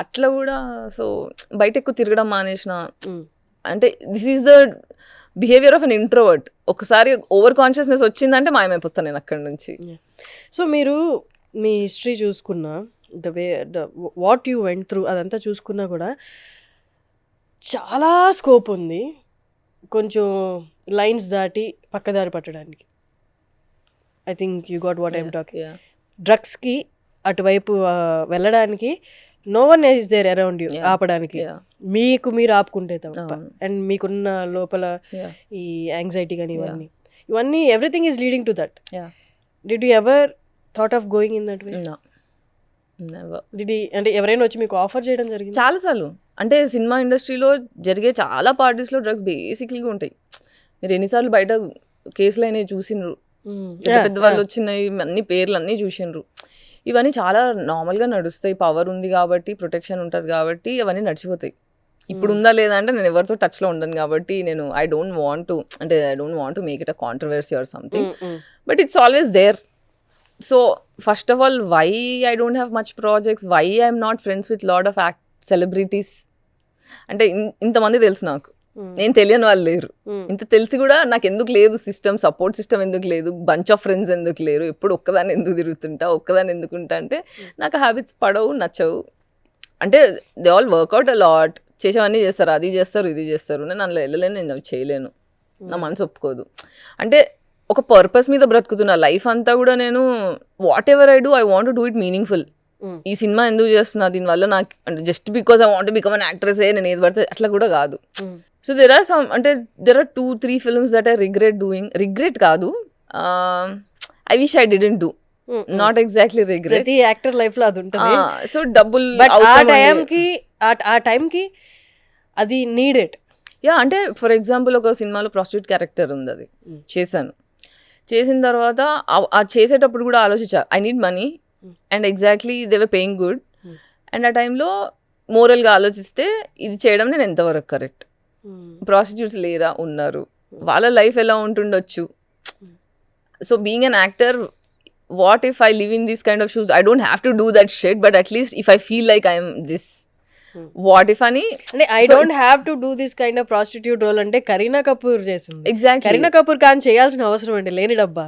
అట్లా కూడా సో బయట ఎక్కువ తిరగడం మానేసిన. అంటే this is the behaviour of an introvert. ఒకసారి ఓవర్ కాన్షియస్నెస్ వచ్చిందంటే మాయమైపోతాను నేను అక్కడి నుంచి. సో మీరు మీ హిస్టరీ చూసుకున్నా, వాట్ యూ వెంట్ త్రూ అదంతా చూసుకున్నా కూడా చాలా స్కోప్ ఉంది కొంచెం లైన్స్ దాటి పక్కదారి పట్టడానికి. I think you got what I'm talking. డ్రగ్స్కి అటువైపు వెళ్ళడానికి no one is there around you ఆపడానికి. మీకు మీరు ఆపుకుంటే తప్ప. అండ్ మీకున్న లోపల ఈ యాంగ్జైటీ కానీ ఇవన్నీ everything is leading to that. Did you ever thought of going in that way? అంటే ఎవరైనా వచ్చి మీకు ఆఫర్ చేయడం జరిగింది? చాలాసార్లు. అంటే సినిమా ఇండస్ట్రీలో జరిగే చాలా పార్టీస్లో డ్రగ్స్ బేసిక్లీగా ఉంటాయి. మీరు ఎన్నిసార్లు బయట కేసులు అయినవి చూసినారు, పెద్ద వాళ్ళు వచ్చినాయి, అన్ని పేర్లు అన్నీ చూసినారు. ఇవన్నీ చాలా నార్మల్గా నడుస్తాయి. పవర్ ఉంది కాబట్టి, ప్రొటెక్షన్ ఉంటుంది కాబట్టి అవన్నీ నడిచిపోతాయి. ఇప్పుడు ఉందా లేదా అంటే నేను ఎవరితో టచ్లో ఉండను కాబట్టి నేను I don't want to make it a controversy or something, but it's always there. So first of all, why I don't have much projects, why I'm not friends with lot of celebrities అంటే ఇంతమంది తెలుసు నాకు, నేను తెలియని వాళ్ళు లేరు. ఇంత తెలిసి కూడా నాకు ఎందుకు లేదు సపోర్ట్ సిస్టమ్ ఎందుకు లేదు, బంచ్ ఆఫ్ ఫ్రెండ్స్ ఎందుకు లేరు, ఎప్పుడు ఒక్కదాన్ని ఎందుకు తిరుగుతుంటా, ఒక్కదాన్ని ఎందుకుంటా అంటే నాకు హ్యాబిట్స్ పడవు, నచ్చవు. అంటే they all work out a lot, చేసేవన్నీ చేస్తారు, అది చేస్తారు, ఇది చేస్తారు. నేను అందులో వెళ్ళలేను, నేను అవి చేయలేను, నా మనసు ఒప్పుకోదు. అంటే ఒక పర్పస్ మీద బ్రతుకుతున్నా లైఫ్ అంతా కూడా. నేను whatever I do, I want to do it meaningful. ఈ సినిమా ఎందుకు చేస్తున్నా, దీనివల్ల నాకు అంటే just because I want become an actress నేను ఏది పడితే అట్లా కూడా కాదు. So there are 2-3 films that I regret కాదు, I wish I didn't do, not exactly regret. ప్రతి యాక్టర్ లైఫ్ లో అది ఉంటుంది. సో డబ్బులు ఆ టైంకి అది నీడెడ్. యా, అంటే ఫర్ ఎగ్జాంపుల్ ఒక సినిమాలో ప్రాస్టిట్యూట్ క్యారెక్టర్ ఉంది, అది చేసిన తర్వాత ఆ చేసేటప్పుడు కూడా ఆలోచించా, I need money and exactly they were paying good. And ఆ టైంలో మోరల్గా ఆలోచిస్తే ఇది చేయడం నేను ఎంతవరకు కరెక్ట్? ప్రాస్టిట్యూట్స్ లేరా, ఉన్నారు, వాళ్ళ లైఫ్ ఎలా ఉంటుండొచ్చు. So being an actor what if I live in these kind of shoes? I don't have to do that shit, but at least if I feel like I'm this, what if అని అంటే I don't have to do this kind of prostitute role అంటే కరీనా కపూర్ చేసింది. Exactly Kareena Kapoor Khan చేయాల్సిన అవసరం అండి లేని డబ్బా.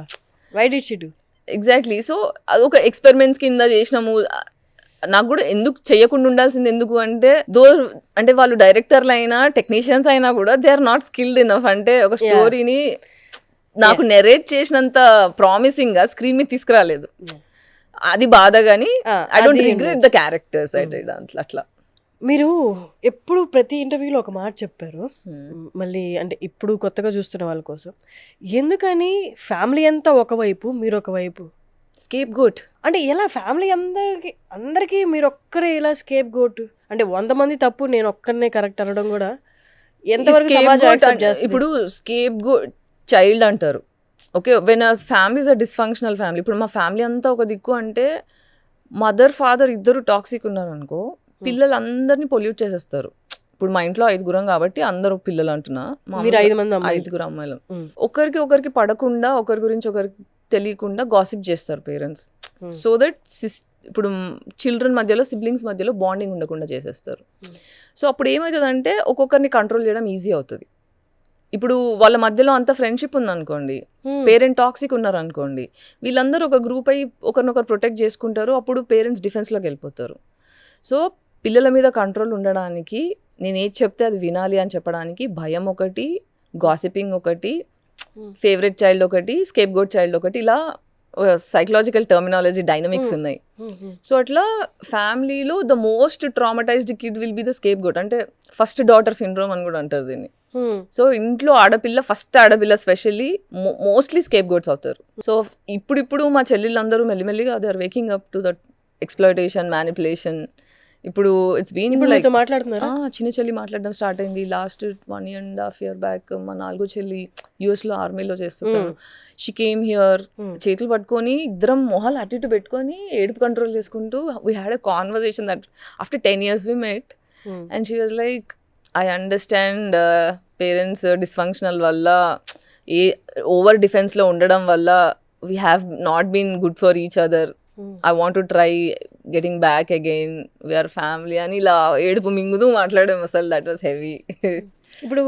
Why did she do? Exactly. So అదొక ఎక్స్పెరిమెంట్స్ కింద చేసినాము. నాకు కూడా ఎందుకు చేయకుండా ఉండాల్సింది ఎందుకు అంటే అంటే వాళ్ళు డైరెక్టర్లు అయినా టెక్నీషియన్స్ అయినా కూడా they are not skilled enough. అంటే ఒక స్టోరీని నాకు నెరేట్ చేసినంత ప్రామిసింగ్ గా స్క్రీన్ మీద తీసుకురాలేదు. అది బాధ గానీ I don't regret the characters అట్లా. మీరు ఎప్పుడు ప్రతి ఇంటర్వ్యూలో ఒక మాట చెప్పారు, మళ్ళీ అంటే ఇప్పుడు కొత్తగా చూస్తున్న వాళ్ళ కోసం, ఎందుకని ఫ్యామిలీ అంతా ఒకవైపు మీరు ఒకవైపు స్కేప్ గోట్ అంటే ఎలా? ఫ్యామిలీ అందరికీ మీరు ఒక్కరే ఇలా స్కేప్ గోట్ అంటే 100 మంది తప్పు నేను ఒక్కరినే కరెక్ట్ అనడం కూడా ఎంతవరకు సమాజం యాక్సెప్ట్ చేస్తుంది? ఇప్పుడు స్కేప్ గోట్ చైల్డ్ అంటారు. Okay, when families are dysfunctional family. ఇప్పుడు మా ఫ్యామిలీ అంతా ఒక దిక్కు అంటే మదర్ ఫాదర్ ఇద్దరు టాక్సిక్ ఉన్నారు అనుకో, పిల్లలు అందరినీ పొల్యూట్ చేసేస్తారు. ఇప్పుడు మా ఇంట్లో 5 కాబట్టి అందరూ పిల్లలు అంటున్నా, 5 అమ్మాయిలు. ఒకరికి పడకుండా ఒకరి గురించి ఒకరికి తెలియకుండా గాసిప్ చేస్తారు పేరెంట్స్. సో దట్ ఇప్పుడు చిల్డ్రన్ మధ్యలో సిబ్లింగ్స్ మధ్యలో బాండింగ్ ఉండకుండా చేసేస్తారు. సో అప్పుడు ఏమవుతుందంటే ఒక్కొక్కరిని కంట్రోల్ చేయడం ఈజీ అవుతుంది. ఇప్పుడు వాళ్ళ మధ్యలో అంత ఫ్రెండ్షిప్ ఉందనుకోండి, పేరెంట్ టాక్సిక్ ఉన్నారు అనుకోండి, వీళ్ళందరూ ఒక గ్రూప్ అయ్యి ఒకరినొకరు ప్రొటెక్ట్ చేసుకుంటారు. అప్పుడు పేరెంట్స్ డిఫెన్స్లోకి వెళ్ళిపోతారు. సో పిల్లల మీద కంట్రోల్ ఉండడానికి నేను ఏది చెప్తే అది వినాలి అని చెప్పడానికి భయం ఒకటి, గాసిపింగ్ ఒకటి, ఫేవరెట్ చైల్డ్ ఒకటి, స్కేప్ గోట్ చైల్డ్ ఒకటి, ఇలా సైకలాజికల్ టర్మినాలజీ డైనమిక్స్ ఉన్నాయి. సో అట్లా ఫ్యామిలీలో the most traumatised kid will be the scapegoat. అంటే ఫస్ట్ డాటర్ సిండ్రోమ్ అని కూడా అంటారు దీన్ని. సో ఇంట్లో ఫస్ట్ ఆడపిల్ల స్పెషల్లీ మోస్ట్లీ స్కేప్ గోట్స్ అవుతారు. సో ఇప్పుడు మా చెల్లెళ్ళందరూ మెల్లిమెల్లిగా they are waking up to that exploitation, manipulation. ఇప్పుడు ఇట్స్ బీన్ లైక్ మాట్లాడుతున్నారా? చిన్న చెల్లి మాట్లాడడం స్టార్ట్ అయింది లాస్ట్ 1.5 year బ్యాక్. మా 4వ చెల్లి US లో ఆర్మీలో చేస్తుంటారు. షీ కేమ్ హియర్, చేతులు పట్టుకొని ఇద్దరం మొహాలు అటు ఇటు పెట్టుకొని ఏడుపు కంట్రోల్ చేసుకుంటూ we had a conversation that after 10 years we met and she was like, I understand parents dysfunctional వల్ల ఓవర్ డిఫెన్స్లో ఉండడం వల్ల we have not been good for each other. I want to try getting back again, we are family అని ఇలా ఏడుపు మింగుతూ మాట్లాడాం. అసలు that was heavy. ఇప్పుడు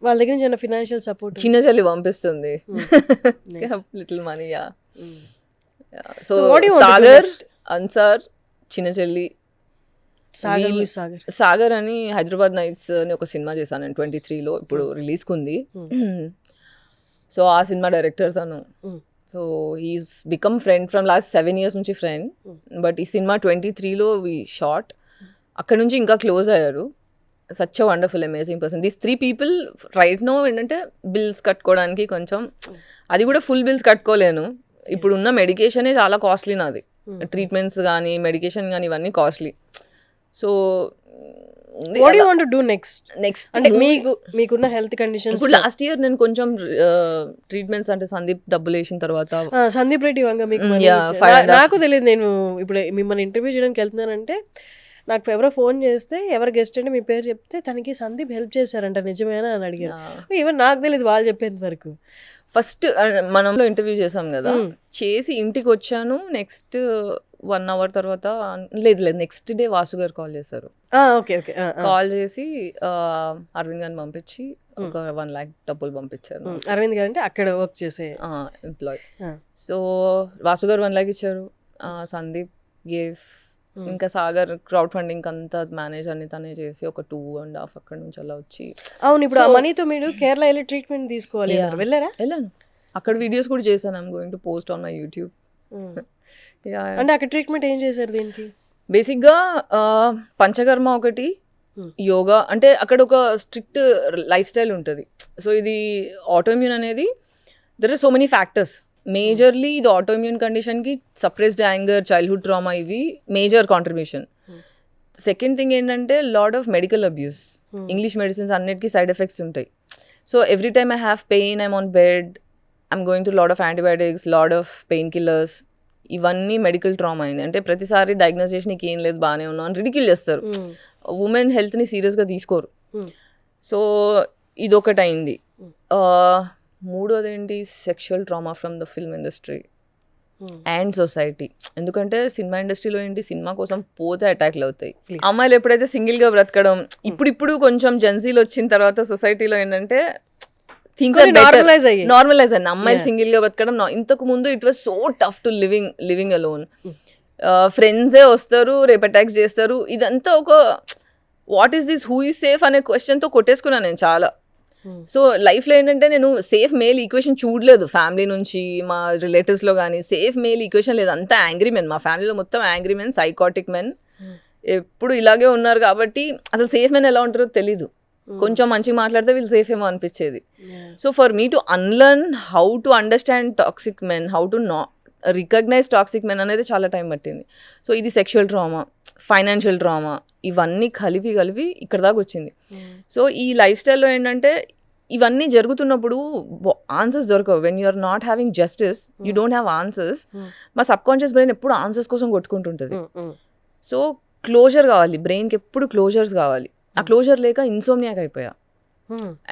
వాళ్ళ దగ్గర నుంచి ఫైనాన్షియల్ సపోర్ట్ చిన్న చెల్లి పంపిస్తుంది, little money. So Sagar, Ansar, చిన్న చెల్లి, సాగర్ అని హైదరాబాద్ నైట్స్ అని ఒక సినిమా చేశాను నేను 23లో, ఇప్పుడు రిలీజ్కి ఉంది. సో ఆ సినిమా డైరెక్టర్ తను. So he's become friend from last 7 years నుంచి ఫ్రెండ్. బట్ ఈ సినిమా 23లో వీ షాట్, అక్కడ నుంచి ఇంకా క్లోజ్ అయ్యారు. Such a wonderful amazing person. These 3 people right no ఏంటంటే బిల్స్ కట్టుకోవడానికి కొంచెం, అది కూడా ఫుల్ బిల్స్ కట్టుకోలేను. ఇప్పుడున్న మెడికేషనే చాలా కాస్ట్లీ నాది, ట్రీట్మెంట్స్ కానీ మెడికేషన్ కానీ ఇవన్నీ costly. So what do you want to do next అంటే మీకున్న హెల్త్ కండిషన్స్? ఇప్పుడు లాస్ట్ ఇయర్ నేను కొంచెం ట్రీట్మెంట్స్ అంటే సందీప్ డబ్బులు వేసిన తర్వాత, సందీప్ రెడ్డి వంగ మీకు నాకు తెలియదు. నేను ఇప్పుడు మిమ్మల్ని ఇంటర్వ్యూ చేయడానికి వెళ్తున్నానంటే నాకు ఎవరో ఫోన్ చేస్తే ఎవరు గెస్ట్ అంటే మీ పేరు చెప్తే తనకి సందీప్ హెల్ప్ చేశారంట, నిజమేనా అని అడిగారు. ఈవెన్ నాకు తెలియదు వాళ్ళు చెప్పేంత వరకు. ఫస్ట్ మనంలో ఇంటర్వ్యూ చేసాం కదా, చేసి ఇంటికి వచ్చాను. నెక్స్ట్ 1 hour తర్వాత లేదు నెక్స్ట్ డే వాసు గారు కాల్ చేశారు. కాల్ చేసి అరవింద్ గారిని పంపించి ఒక 1 lakh డబ్బులు పంపించారు. అరవింద్ గారు అంటే అక్కడ వర్క్ చేసే ఎంప్లాయ్. సో వాసు గారు 1 lakh ఇచ్చారు, సందీప్ గేవ్, ఇంకా సాగర్ క్రౌడ్ ఫండింగ్ అంతా మేనేజ్ అని తనే చేసి ఒక 2.5 అక్కడ నుంచి అలా వచ్చి. అవును, ఇప్పుడు ఆ మనీతో మీరు కేరళ వెళ్ళి ట్రీట్మెంట్ తీసుకోవాలి, వెళ్ళారా? వెళ్ళాను, అక్కడ వీడియోస్ కూడా చేశాను. I'm going to post on my YouTube. అంటే అక్కడ ట్రీట్మెంట్ ఏం చేశారు దీనికి? బేసిక్గా పంచకర్మ ఒకటి, యోగా. అంటే అక్కడ ఒక స్ట్రిక్ట్ లైఫ్ స్టైల్ ఉంటుంది. సో ఇది ఆటోఇమ్యూన్ అనేది there are so many factors. Majorly ఇది ఆటోఇమ్యూన్ కండిషన్కి సప్రెస్డ్ యాంగర్, చైల్డ్హుడ్ ట్రామా ఇవి మేజర్ కాంట్రిబ్యూషన్. సెకండ్ థింగ్ ఏంటంటే lot of medical abuse. English medicines అన్నిటికీ సైడ్ ఎఫెక్ట్స్ ఉంటాయి. So every time I have pain, I'm on bed, I'm going to lot of antibiotics, lot of pain killers. ఇవన్నీ medical trauma అయింది. అంటే ప్రతిసారి diagnose చేసి నీకు ఏం లేదు బాగానే ఉన్నావు అని రిడిక్యూల్ చేస్తారు. ఉమెన్ హెల్త్ని సీరియస్గా తీసుకోరు. సో ఇదొకటి అయింది. మూడోది ఏంటి, sexual trauma from the film industry. And society. ఎందుకంటే సినిమా ఇండస్ట్రీలో ఏంటి, సినిమా కోసం పోతే అటాక్లు అవుతాయి. Please. అమ్మాయిలు ఎప్పుడైతే సింగిల్గా బ్రతకడం, ఇప్పుడు కొంచెం జెన్సీలు వచ్చిన తర్వాత సొసైటీలో ఏంటంటే థింగ్స్ ఆర్ నార్మలైజ్ అయ్యాయి. నార్మలైజ్ అయింది. అమ్మాయిలు సింగిల్ గా బతకడం ఇంతకు ముందు it was so tough to living alone. ఫ్రెండ్సే వస్తారు, రేపు అటాక్స్ చేస్తారు. ఇదంతా ఒక what is this, who is safe అనే క్వశ్చన్తో కొట్టేసుకున్నాను నేను చాలా. సో లైఫ్లో ఏంటంటే నేను సేఫ్ మేల్ ఈక్వేషన్ చూడలేదు ఫ్యామిలీ నుంచి, మా రిలేటివ్స్లో కానీ సేఫ్ మేల్ ఈక్వేషన్ లేదు. అంతా యాంగ్రీ మెన్, మా ఫ్యామిలీలో మొత్తం యాంగ్రీ మెన్, సైకాటిక్ మెన్ ఎప్పుడు ఇలాగే ఉన్నారు. కాబట్టి అసలు సేఫ్ మెన్ ఎలా ఉంటారో తెలీదు. కొంచెం మంచిగా మాట్లాడితే వీళ్ళు సేఫ్ ఏమో అనిపించేది. So for me to unlearn how to understand toxic men, how to recognise toxic men అనేది చాలా టైం పట్టింది. సో ఇది సెక్షువల్ ట్రామా, ఫైనాన్షియల్ ట్రామా, ఇవన్నీ కలిపి ఇక్కడ దాకా వచ్చింది. సో ఈ లైఫ్ స్టైల్లో ఏంటంటే ఇవన్నీ జరుగుతున్నప్పుడు ఆన్సర్స్ దొరకవు. When you're not having justice, you don't have answers. మా సబ్ కాన్షియస్ బ్రెయిన్ ఎప్పుడు ఆన్సర్స్ కోసం కొట్టుకుంటుంటుంది. సో క్లోజర్ కావాలి బ్రెయిన్కి, ఎప్పుడు క్లోజర్స్ కావాలి. ఆ క్లోజర్ లేక ఇన్సోమ్నియాక్ అయిపోయా.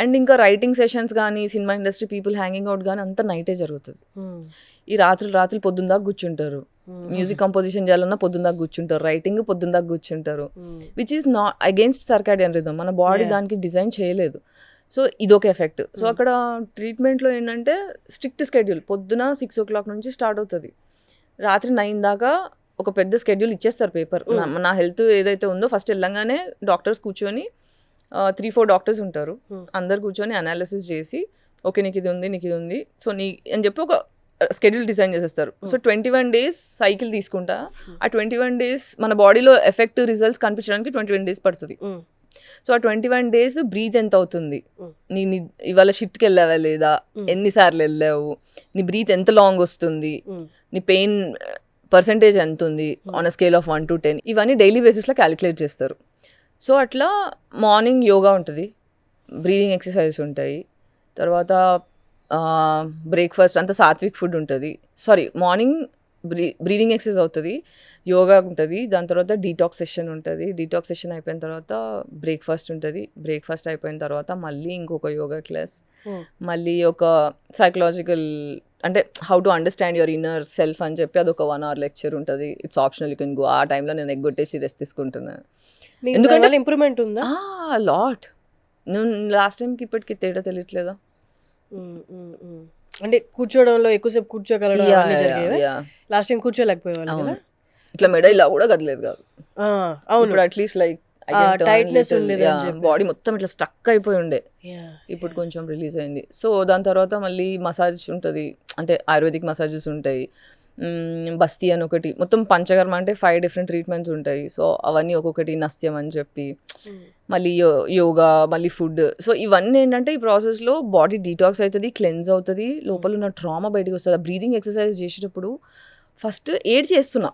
అండ్ ఇంకా రైటింగ్ సెషన్స్ కానీ, cinema industry people hanging out కానీ అంతా నైటే జరుగుతుంది. ఈ రాత్రులు పొద్దున్న దాకా కూర్చుంటారు. మ్యూజిక్ కంపోజిషన్ చేయాలన్నా పొద్దున్న దాకా కూర్చుంటారు, రైటింగ్ పొద్దున్న దాకా కూర్చుంటారు. Which is not against circadian rhythm. మన బాడీ దానికి డిజైన్ చేయలేదు. సో ఇదొక ఎఫెక్ట్. సో అక్కడ ట్రీట్మెంట్లో ఏంటంటే స్ట్రిక్ట్ స్కెడ్యూల్. పొద్దున 6 o'clock నుంచి స్టార్ట్ అవుతుంది, రాత్రి 9 దాకా ఒక పెద్ద స్కెడ్యూల్ ఇచ్చేస్తారు పేపర్. నా హెల్త్ ఏదైతే ఉందో ఫస్ట్ వెళ్ళంగానే డాక్టర్స్ కూర్చొని 3-4 డాక్టర్స్ ఉంటారు, అందరు కూర్చొని అనాలిసిస్ చేసి ఓకే నీకు ఇది ఉంది సో అని చెప్పి ఒక స్కెడ్యూల్ డిజైన్ చేసేస్తారు. సో 21 days సైకిల్ తీసుకుంటా. ఆ 21 days మన బాడీలో ఎఫెక్ట్ రిజల్ట్స్ కనిపించడానికి 21 days పడుతుంది. సో ఆ 21 days బ్రీత్ ఎంత అవుతుంది, నీ ఇవాళ షిఫ్ట్కి వెళ్ళావా లేదా, ఎన్నిసార్లు వెళ్ళావు, నీ బ్రీత్ ఎంత లాంగ్ వస్తుంది, నీ పెయిన్ పర్సంటేజ్ ఎంత ఉంది on a scale of 1 to 10, ఇవన్నీ డైలీ బేసిస్లో క్యాలిక్యులేట్ చేస్తారు. సో అట్లా మార్నింగ్ యోగా ఉంటుంది, బ్రీదింగ్ ఎక్సర్సైజ్ ఉంటాయి, తర్వాత బ్రేక్ఫాస్ట్ అంతా సాత్విక్ ఫుడ్ ఉంటుంది. మార్నింగ్ బ్రీదింగ్ ఎక్సర్సైజ్ అవుతుంది, యోగా ఉంటుంది, దాని తర్వాత డీటాక్స్ సెషన్ ఉంటుంది. డీటాక్స్ సెషన్ అయిపోయిన తర్వాత బ్రేక్ఫాస్ట్ ఉంటుంది. బ్రేక్ఫాస్ట్ అయిపోయిన తర్వాత మళ్ళీ ఇంకొక యోగా క్లాస్, మళ్ళీ ఒక సైకలాజికల్ అంటే how to understand your inner self అని చెప్పి అదొక 1 hour లెక్చర్ ఉంటుంది. It's optional, you can go. ఆ టైంలో నేను ఎగ్గొట్టేసి రెస్ట్ తీసుకుంటున్నాను. ఎందుకంటే ఇంప్రూవ్మెంట్ ఉందా? లాట్. నువ్వు లాస్ట్ టైంకి ఇప్పటికి తేడా తెలియట్లేదా? అంటే కూర్చోవడంలో ఎక్కువసేపు కూర్చోగలడం లాస్ట్ టైం కూర్చోలేకపోయేవాళ్ళు కదా. ఇట్లా మెడ ఇలా కూడా కదలేదు కాదు. అవును, ఇప్పుడు అట్లీస్ట్ లైక్ టైట్నెస్ ఉండేది, బాడీ మొత్తం ఇట్లా స్టక్ అయిపోయి ఉండే, ఇప్పుడు కొంచెం రిలీజ్ అయింది. సో దాని తర్వాత మళ్ళీ మసాజ్ ఉంటుంది, అంటే ఆయుర్వేదిక్ మసాజెస్ ఉంటాయి. బస్తీ అని ఒకటి, మొత్తం పంచకర్మ అంటే 5 different ట్రీట్మెంట్స్ ఉంటాయి. సో అవన్నీ ఒక్కొక్కటి, నస్త్యం అని చెప్పి, మళ్ళీ యోగా, మళ్ళీ ఫుడ్. సో ఇవన్నీ ఏంటంటే ఈ ప్రాసెస్లో బాడీ డీటాక్స్ అవుతుంది, క్లెన్స్ అవుతుంది, లోపల ఉన్న ట్రామా బయటకు వస్తుంది. బ్రీదింగ్ ఎక్సర్సైజ్ చేసేటప్పుడు ఫస్ట్ ఏడ్ చేస్తున్నా.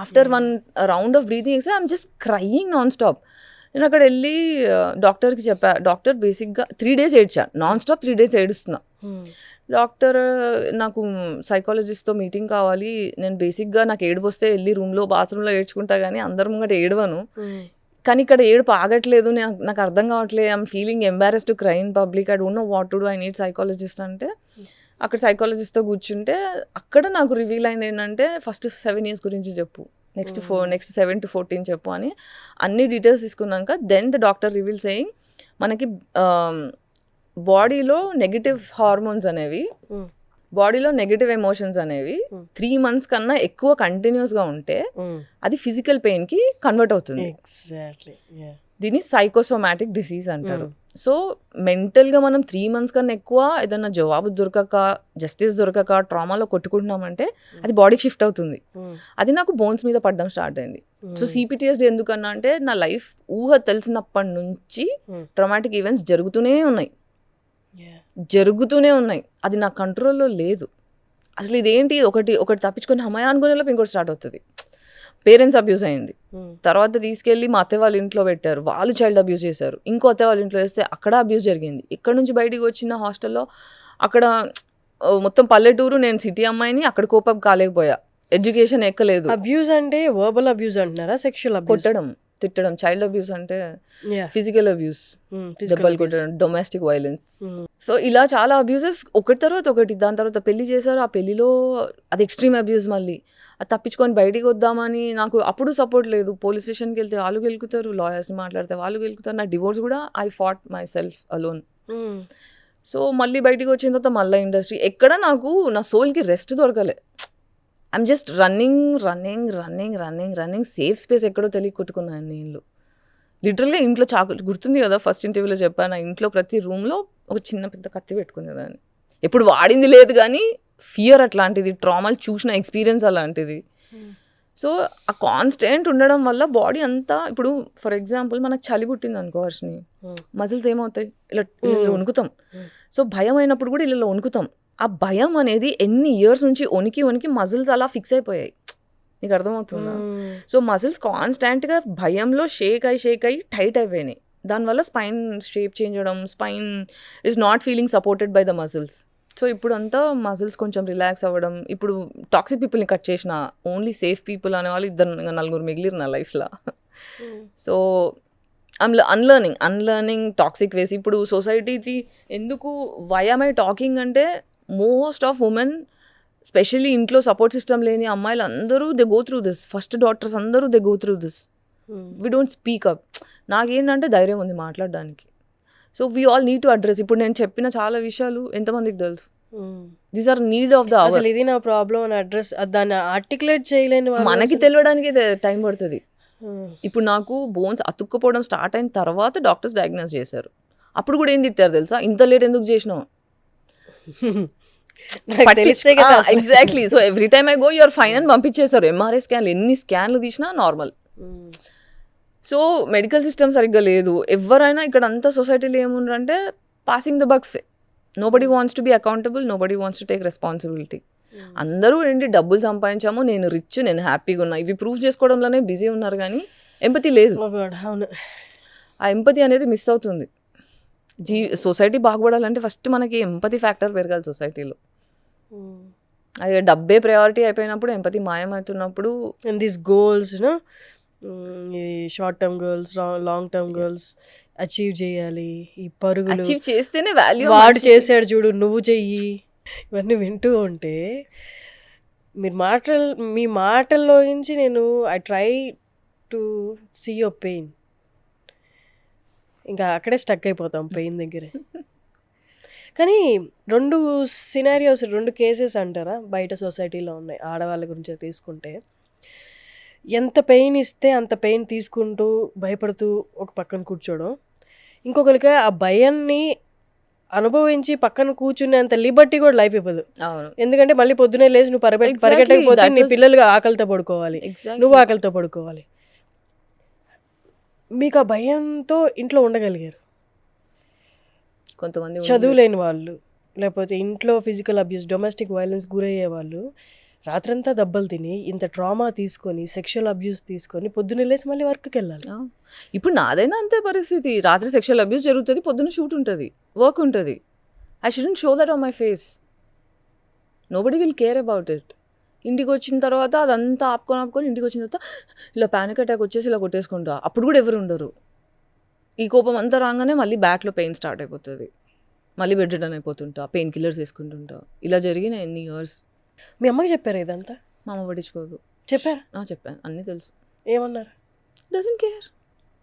After 1 round of breathing exercise I'm just crying non stop. నేను అక్కడ వెళ్ళి డాక్టర్కి చెప్పా. డాక్టర్ బేసిక్గా 3 days ఏడ్చా, నాన్ స్టాప్ 3 days ఏడుస్తున్నా. డాక్టర్ నాకు సైకాలజిస్ట్తో మీటింగ్ కావాలి, నేను బేసిక్గా నాకు ఏడుపు వస్తే వెళ్ళి రూమ్లో బాత్రూంలో ఏడ్చుకుంటా కానీ అందరి ముంగట ఏడవను, కానీ ఇక్కడ ఏడుపు ఆగట్లేదు, నాకు అర్థం కావట్లేదు, I'm feeling embarrass to cry in public, I don't know what to do, I need psychologist అంటే అక్కడ సైకాలజిస్ట్తో కూర్చుంటే అక్కడ నాకు రివీల్ అయింది ఏంటంటే ఫస్ట్ 7 years గురించి చెప్పు, నెక్స్ట్ 7 to 14 చెప్పు అని అన్ని డీటెయిల్స్ తీసుకున్నాక then the doctor reveal saying మనకి బాడీలో నెగిటివ్ హార్మోన్స్ అనేవి, బాడీలో నెగిటివ్ ఎమోషన్స్ అనేవి 3 months కన్నా ఎక్కువ కంటిన్యూస్గా ఉంటే అది ఫిజికల్ పెయిన్కి కన్వర్ట్ అవుతుంది. దీన్ని సైకోసోమాటిక్ డిసీజ్ అంటారు. సో మెంటల్గా మనం 3 months కన్నా ఎక్కువ ఏదన్నా జవాబు దొరకక, జస్టిస్ దొరకక ట్రామాలో కొట్టుకుంటున్నామంటే అది బాడీకి షిఫ్ట్ అవుతుంది. అది నాకు బోన్స్ మీద పడడం స్టార్ట్ అయింది. సో CPTSD ఎందుకన్నా అంటే నా లైఫ్ ఊహ తెలిసినప్పటి నుంచి ట్రామాటిక్ ఈవెంట్స్ జరుగుతూనే ఉన్నాయి, అది నా కంట్రోల్లో లేదు. అసలు ఇదేంటి, ఒకటి తప్పించుకొని హమయా అనుకునేలోపు ఇంకోటి స్టార్ట్ అవుతుంది. పేరెంట్స్ అబ్యూస్ అయింది, తర్వాత తీసుకెళ్ళి మా అత్తయ్య వాళ్ళ ఇంట్లో పెట్టారు, వాళ్ళు చైల్డ్ అబ్యూస్ చేశారు, ఇంకో అత్తయ్య వాళ్ళ ఇంట్లో వేస్తే అక్కడ అబ్యూస్ జరిగింది. ఇక్కడ నుంచి బయటికి వచ్చిన హాస్టల్లో అక్కడ మొత్తం పల్లెటూరు, నేను సిటీ అమ్మాయిని, అక్కడ కోపం కాలేకపోయా, ఎడ్యుకేషన్ ఎక్కలేదు. అబ్యూస్ అంటే వర్బల్ అబ్యూస్ అంటున్నారా, సెక్షువల్ అబ్యూస్? కొట్టడం, తిట్టడం. చైల్డ్ అబ్యూస్ అంటే Yeah. ఫిజికల్ అబ్యూస్, Physical దెబ్బలు abuse. కొట్టడం, డొమెస్టిక్ వైలెన్స్. సో ఇలా చాలా అబ్యూసెస్ ఒకటి తర్వాత ఒకటి. దాని తర్వాత పెళ్లి చేశారు, ఆ పెళ్లిలో అది ఎక్స్ట్రీమ్ అబ్యూస్. మళ్ళీ అది తప్పించుకొని బయటికి వద్దామని నాకు అప్పుడు సపోర్ట్ లేదు. పోలీస్ స్టేషన్కి వెళ్తే వాళ్ళు గెలుకుతారు, లాయర్స్ని మాట్లాడితే వాళ్ళు గెలుకుతారు. నా డివోర్స్ కూడా I fought my self alone. So మళ్ళీ బయటికి వచ్చిన తర్వాత మళ్ళీ ఇండస్ట్రీ ఎక్కడ నాకు నా సోల్కి రెస్ట్ దొరకలే. I'm just running safe space ఎక్కడో తెలియ కొట్టుకున్నాను నేను. లిటరల్గా ఇంట్లో గుర్తుంది కదా ఫస్ట్ ఇంటర్వ్యూలో చెప్పాను, నా ఇంట్లో ప్రతి రూమ్లో ఒక చిన్న పెద్ద కత్తి పెట్టుకునేదాన్ని. ఎప్పుడు వాడింది లేదు కానీ ఫియర్ అట్లాంటిది, ట్రామాలు చూసిన ఎక్స్పీరియన్స్ అలాంటిది. సో ఆ కాన్స్టెంట్ ఉండడం వల్ల బాడీ అంతా, ఇప్పుడు ఫర్ ఎగ్జాంపుల్ మనకు చలి పుట్టింది అనుకో హర్షిని, మజిల్స్ ఏమవుతాయి ఇలా వణుకుతాం. సో భయం అయినప్పుడు కూడా ఇలా వణుకుతాం. ఆ భయం అనేది ఎన్ని ఇయర్స్ నుంచి వణికి మజిల్స్ అలా ఫిక్స్ అయిపోయాయి. నీకు అర్థమవుతుందా? సో మజిల్స్ కాన్స్టాంట్గా భయంలో షేక్ అయ్యి టైట్ అయిపోయినాయి. దానివల్ల స్పైన్ షేప్ చేంజ్ అవ్వడం, spine is not feeling supported by the muscles. So ఇప్పుడు అంతా మజిల్స్ కొంచెం రిలాక్స్ అవ్వడం. ఇప్పుడు టాక్సిక్ పీపుల్ని కట్ చేసిన, ఓన్లీ సేఫ్ పీపుల్ అనే వాళ్ళు 2-4 మిగిలిరు నా లైఫ్లో. సో అన్లర్నింగ్ టాక్సిక్ వేసి. ఇప్పుడు సొసైటీకి ఎందుకు వై యామ్ ఐ టాకింగ్ అంటే, మోస్ట్ ఆఫ్ ఉమెన్ స్పెషల్లీ ఇంట్లో సపోర్ట్ సిస్టమ్ లేని అమ్మాయిలు అందరూ they go through this. First daughters అందరూ they go through this. We don't speak up. నాకేంటంటే ధైర్యం ఉంది మాట్లాడడానికి. So we all need to address. ఇప్పుడు నేను చెప్పిన చాలా విషయాలు ఎంతమందికి తెలుసు? These are need of the hour. అసలు ఇది నా ప్రాబ్లం అని అడ్రస్, దాన్ని ఆర్టికులేట్ చేయలేని వాళ్ళు మనకి తెలియడానికి టైం పడుతుంది. ఇప్పుడు నాకు బోన్స్ అతుక్కుపోవడం స్టార్ట్ అయిన తర్వాత డాక్టర్స్ డయాగ్నోస్ చేశారు. అప్పుడు కూడా ఏం తిట్టారు తెలుసా, ఇంత లేట్ ఎందుకు చేసినావు? Exactly. So every time I go you're fine అని పంపించేశారు. ఎంఆర్ఐ స్కాన్లు ఎన్ని స్కాన్లు తీసినా నార్మల్. సో మెడికల్ సిస్టమ్ సరిగ్గా లేదు. ఎవరైనా ఇక్కడ అంతా సొసైటీలో ఏముందంటే passing the bucks. Nobody wants to be accountable, nobody wants to take responsibility. అందరూ ఏంటి డబ్బులు సంపాదించాము, నేను రిచ్, నేను హ్యాపీగా ఉన్నా, ఇవి ప్రూవ్ చేసుకోవడంలోనే బిజీ ఉన్నారు కానీ ఎంపతి లేదు. ఆ ఎంపతి అనేది మిస్ అవుతుంది. సొసైటీ బాగుపడాలంటే ఫస్ట్ మనకి ఎంపతి ఫ్యాక్టర్ పెరగాలి సొసైటీలో. అది డబ్బే ప్రయారిటీ అయిపోయినప్పుడు, ఎంపతి మాయమవుతున్నప్పుడు, and these goals short term goals, long term goals achieve చేయాలి. ఈ పరుగులు అచీవ్ చేస్తేనే వాల్యూ. వాడు చేశాడు చూడు, నువ్వు చెయ్యి, ఇవన్నీ వింటూ ఉంటే మీ మాటల్లో నుంచి నేను I try to see your pain. ఇంకా అక్కడే స్టక్ అయిపోతాం పెయిన్ దగ్గరే. కానీ 2 సినారియోస్, 2 కేసెస్ అంటారా బయట సొసైటీలో ఉన్నాయి ఆడవాళ్ళ గురించి తీసుకుంటే. ఎంత పెయిన్ ఇస్తే అంత పెయిన్ తీసుకుంటూ భయపడుతూ ఒక పక్కన కూర్చోవడం, ఇంకొకరికి ఆ భయాన్ని అనుభవించి పక్కన కూర్చునేంత లిబర్టీ కూడా లైఫ్ ఇవ్వదు. ఎందుకంటే మళ్ళీ పొద్దునే లేచి నువ్వు పరిగెట్టకపోతే నీ పిల్లలు ఆకలితో పడుకోవాలి, నువ్వు ఆకలితో పడుకోవాలి. మీకు ఆ భయంతో ఇంట్లో ఉండగలిగారు. కొంతమంది చదువులేని వాళ్ళు, లేకపోతే ఇంట్లో ఫిజికల్ అబ్యూస్, డొమెస్టిక్ వైలెన్స్ గురయ్యే వాళ్ళు రాత్రంతా దెబ్బలు తిని ఇంత ట్రామా తీసుకొని, సెక్షువల్ అబ్యూస్ తీసుకొని పొద్దున్న లేసి మళ్ళీ వర్క్కి వెళ్ళాలి. ఇప్పుడు నాదైనా అంతే పరిస్థితి. రాత్రి సెక్షువల్ అబ్యూస్ జరుగుతుంది, పొద్దున్న షూట్ ఉంటుంది, వర్క్ ఉంటుంది. I shouldn't show that on my face. Nobody will care about it. ఇంటికి వచ్చిన తర్వాత అదంతా ఆపుకొని ఇంటికి వచ్చిన తర్వాత ఇలా ప్యానిక్ అటాక్ వచ్చేసి ఇలా కొట్టేసుకుంటా. అప్పుడు కూడా ఎవరు ఉండరు. ఈ కోపం అంతా రాగానే మళ్ళీ బ్యాక్లో పెయిన్ స్టార్ట్ అయిపోతుంది, మళ్ళీ బెడ్ రిటర్న్ అయిపోతుంటా, పెయిన్ కిల్లర్స్ వేసుకుంటుంటా. ఇలా జరిగిన ఎన్ని ఇయర్స్. మీ అమ్మకి చెప్పారా ఇదంతా? మా అమ్మ పట్టించుకోదు. చెప్పారా? చెప్పాను, అన్నీ తెలుసు. ఏమన్నారు?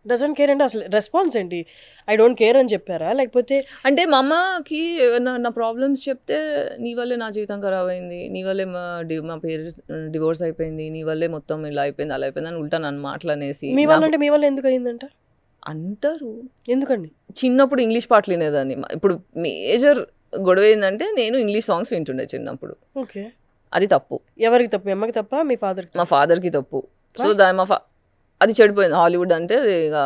డజంట్ కేర్ అంటే అసలు రెస్పాన్స్ ఏంటి? ఐ డోంట్ కేర్ అని చెప్పారా? లేకపోతే అంటే మా అమ్మకి నా ప్రాబ్లమ్స్ చెప్తే, నీ వల్లే నా జీవితం ఖరాబ్ అయింది, నీ వల్లే మా పేరెంట్స్ డివోర్స్ అయిపోయింది, నీ వల్లే మొత్తం ఇలా అయిపోయింది అలా అయిపోయింది అని ఉల్టా నన్ను మాటలనేసి. మీ వల్ల అంటే మీ వల్ల ఎందుకు అయిందంట అంటారు. ఎందుకండి? చిన్నప్పుడు ఇంగ్లీష్ పాటలు వినేదాన్ని. ఇప్పుడు మేజర్ గొడవ ఏంటంటే, నేను ఇంగ్లీష్ సాంగ్స్ వింటుండే చిన్నప్పుడు. ఓకే, అది తప్పు. ఎవరికి తప్పు? మీ అమ్మకి తప్ప మీ ఫాదర్కి? మా ఫాదర్కి తప్పు. సో అది చెడిపోయింది. హాలీవుడ్ అంటే ఇక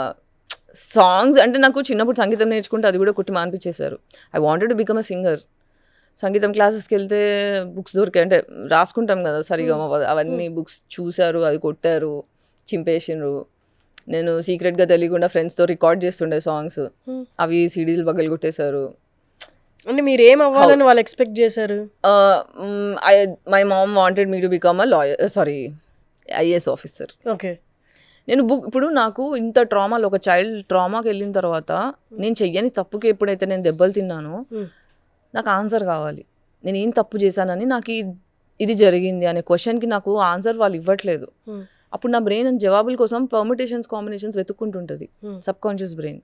సాంగ్స్ అంటే, నాకు చిన్నప్పుడు సంగీతం నేర్చుకుంటే అది కూడా కుట్టి మానిపించేశారు. I wanted to become a singer. సంగీతం క్లాసెస్కి వెళ్తే బుక్స్ దొరికాయి, అంటే రాసుకుంటాం కదా సరిగా, అవన్నీ బుక్స్ చూశారు, అది కొట్టారు, చింపేసిండ్రు. నేను సీక్రెట్గా తెలియకుండా ఫ్రెండ్స్తో రికార్డ్ చేస్తుండే సాంగ్స్, అవి సీడీలు పగలు కొట్టేశారు. అంటే మీరు ఏం అవ్వాలని వాళ్ళు ఎక్స్పెక్ట్ చేశారు? My mom wanted me to become a lawyer, IAS officer. Okay. నేను ఇప్పుడు నాకు ఇంత ట్రామాలో ఒక చైల్డ్ ట్రామాకి వెళ్ళిన తర్వాత నేను చెయ్యని తప్పుకి ఎప్పుడైతే నేను దెబ్బలు తిన్నానో నాకు ఆన్సర్ కావాలి. నేను ఏం తప్పు చేశానని, నాకు ఇది జరిగింది అనే క్వశ్చన్కి నాకు ఆన్సర్ వాళ్ళు ఇవ్వట్లేదు. అప్పుడు నా బ్రెయిన్ జవాబుల కోసం పర్మిటేషన్స్ కాంబినేషన్స్ వెతుక్కుంటుంటుంది సబ్ కాన్షియస్ బ్రెయిన్.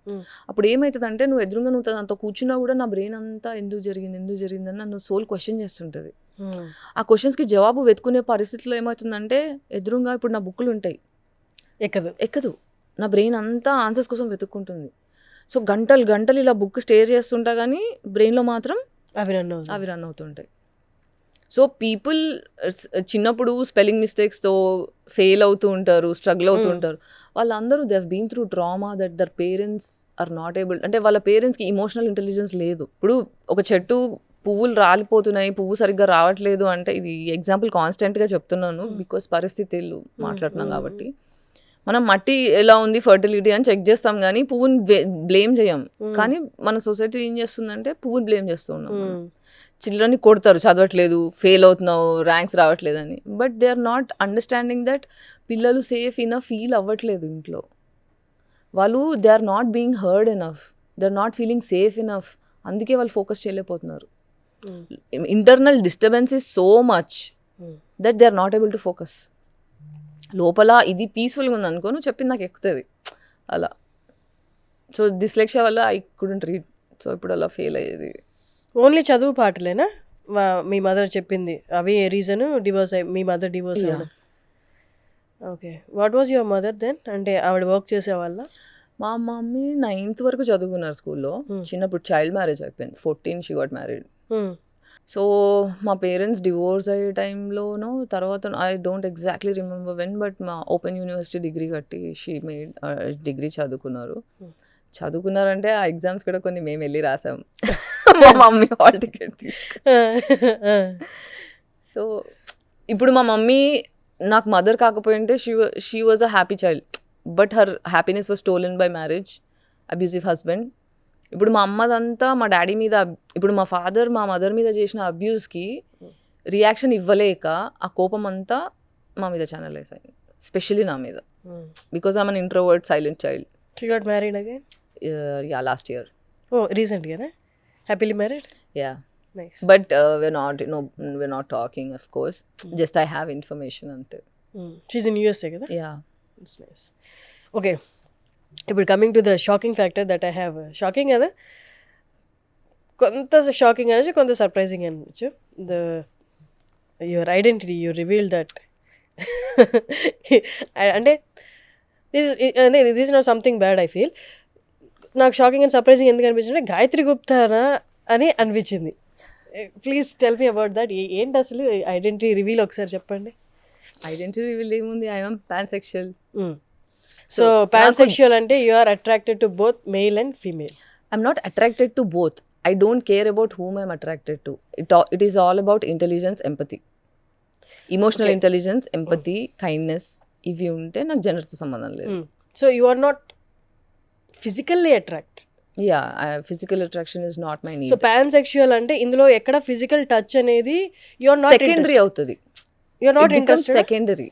అప్పుడు ఏమవుతుందంటే నువ్వు నువ్వు అంత కూర్చున్నా కూడా నా బ్రెయిన్ అంతా ఎందుకు జరిగింది అని నన్ను సోల్ క్వశ్చన్ చేస్తుంటుంది. ఆ క్వశ్చన్స్కి జవాబు వెతుకునే పరిస్థితిలో ఏమవుతుందంటే ఎదురుగా ఇప్పుడు నా బుక్కులు ఉంటాయి, ఎక్కదు. నా బ్రెయిన్ అంతా ఆన్సర్స్ కోసం వెతుక్కుంటుంది. సో గంటలు ఇలా బుక్ స్టేర్ చేస్తుంటా కానీ బ్రెయిన్లో మాత్రం అవి రన్ అవుతుంటాయి. సో పీపుల్ చిన్నప్పుడు స్పెల్లింగ్ మిస్టేక్స్తో ఫెయిల్ అవుతూ ఉంటారు, స్ట్రగుల్ అవుతూ ఉంటారు. వాళ్ళందరూ they have been through trauma that their parents are not able, అంటే వాళ్ళ పేరెంట్స్కి ఇమోషనల్ ఇంటెలిజెన్స్ లేదు. ఇప్పుడు ఒక చెట్టు పువ్వులు రాలిపోతున్నాయి, పువ్వు సరిగ్గా రావట్లేదు అంటే, ఇది ఎగ్జాంపుల్ కాన్స్టెంట్గా చెప్తున్నాను బికాస్ పరిస్థితులు మాట్లాడుతున్నాం కాబట్టి. మనం మట్టి ఎలా ఉంది ఫర్టిలిటీ అని చెక్ చేస్తాం కానీ పువ్వుని బ్లేమ్ చేయం. కానీ మన సొసైటీ ఏం చేస్తుందంటే పువ్వుని బ్లేమ్ చేస్తూ ఉన్నాం. చిల్డ్రన్ని కొడతారు, చదవట్లేదు, ఫెయిల్ అవుతున్నావు, ర్యాంక్స్ రావట్లేదు అని. But they are not understanding that పిల్లలు సేఫ్ ఇనఫ్ ఫీల్ అవ్వట్లేదు ఇంట్లో. వాళ్ళు they are not being heard enough, they are not feeling safe enough. అందుకే వాళ్ళు ఫోకస్ చేయలేకపోతున్నారు. Internal disturbance is so much that they are not able to focus. లోపల ఇది పీస్ఫుల్గా ఉంది అనుకో, నువ్వు చెప్పింది నాకు ఎక్కుతుంది అలా. సో డిస్లెక్సియా వల్ల ఐ కుడెంట్ రీడ్. సో ఇప్పుడు అలా ఫెయిల్ అయ్యేది. ఓన్లీ చదువు పాటలేనా మీ మదర్ చెప్పింది? అవి ఏ రీజను డివోర్స్ మీ మదర్ డివోర్స్ అయ్యారు? Okay, what was your mother then? అంటే ఆవిడ వర్క్ చేసేవాళ్ళ? మా మమ్మీ 9th వరకు చదువుకున్నారు స్కూల్లో. చిన్నప్పుడు చైల్డ్ మ్యారేజ్ అయిపోయింది, 14 షీ గాట్ మ్యారీడ్. సో మా పేరెంట్స్ డివోర్స్ అయ్యే టైంలోనో తర్వాత I don't exactly remember when, but మా ఓపెన్ యూనివర్సిటీ డిగ్రీ కట్టి షీ మేడ్ డిగ్రీ చదువుకున్నారంటే ఆ ఎగ్జామ్స్ కూడా కొన్ని మేము వెళ్ళి రాసాం. మా మమ్మీ హాల్ టికెట్ సో ఇప్పుడు మా మమ్మీ నాకు మదర్ కాకపోయింటే she was a happy child, but her happiness was stolen by marriage, abusive husband. ఇప్పుడు మా అమ్మదంతా మా డాడీ మీద, ఇప్పుడు మా ఫాదర్ మా మదర్ మీద చేసిన అబ్యూస్కి రియాక్షన్ ఇవ్వలేక ఆ కోపం అంతా మా మీద ఛానల్ వేసాయి, స్పెషల్లీ నా మీద, because I'm an introvert silent child. She got married again? Yeah, last year. Oh, రీసెంట్గానా? Happily married? Yeah, but we're not talking, of course. Just I have information ante. She's in USA కదా? Yeah, it's nice. Okay, ఇప్పుడు coming to the shocking factor that I have. Shocking కదా, కొంత shocking అనొచ్చు, కొంత surprising అనొచ్చు. Your identity, you reveal that. అంటే this is not something bad I feel. నాకు shocking and surprising ఎందుకు అనిపించింది అంటే గాయత్రి గుప్తానా అని అనిపించింది. Please tell me about that. ఏంటి అసలు ఐడెంటిటీ రివీల్ ఒకసారి చెప్పండి. ఐడెంటిటీ రివీల్ ఏముంది, I am pansexual. So pansexual అంటే you are attracted to both male and female. I'm not attracted to both. I don't care about whom I'm attracted to. It is all about intelligence, empathy. Emotional intelligence, empathy, kindness. ఇవి ఉంటే నాకు జెండర్తో సంబంధం లేదు. So you are not physically attract? Yeah, physical attraction is not my need. So pansexual అంటే ఇందులో ఎక్కడ physical touch అనేది యు ఆర్ నాట్ సెకండరీ అవుతుంది. You are not interested. Secondary.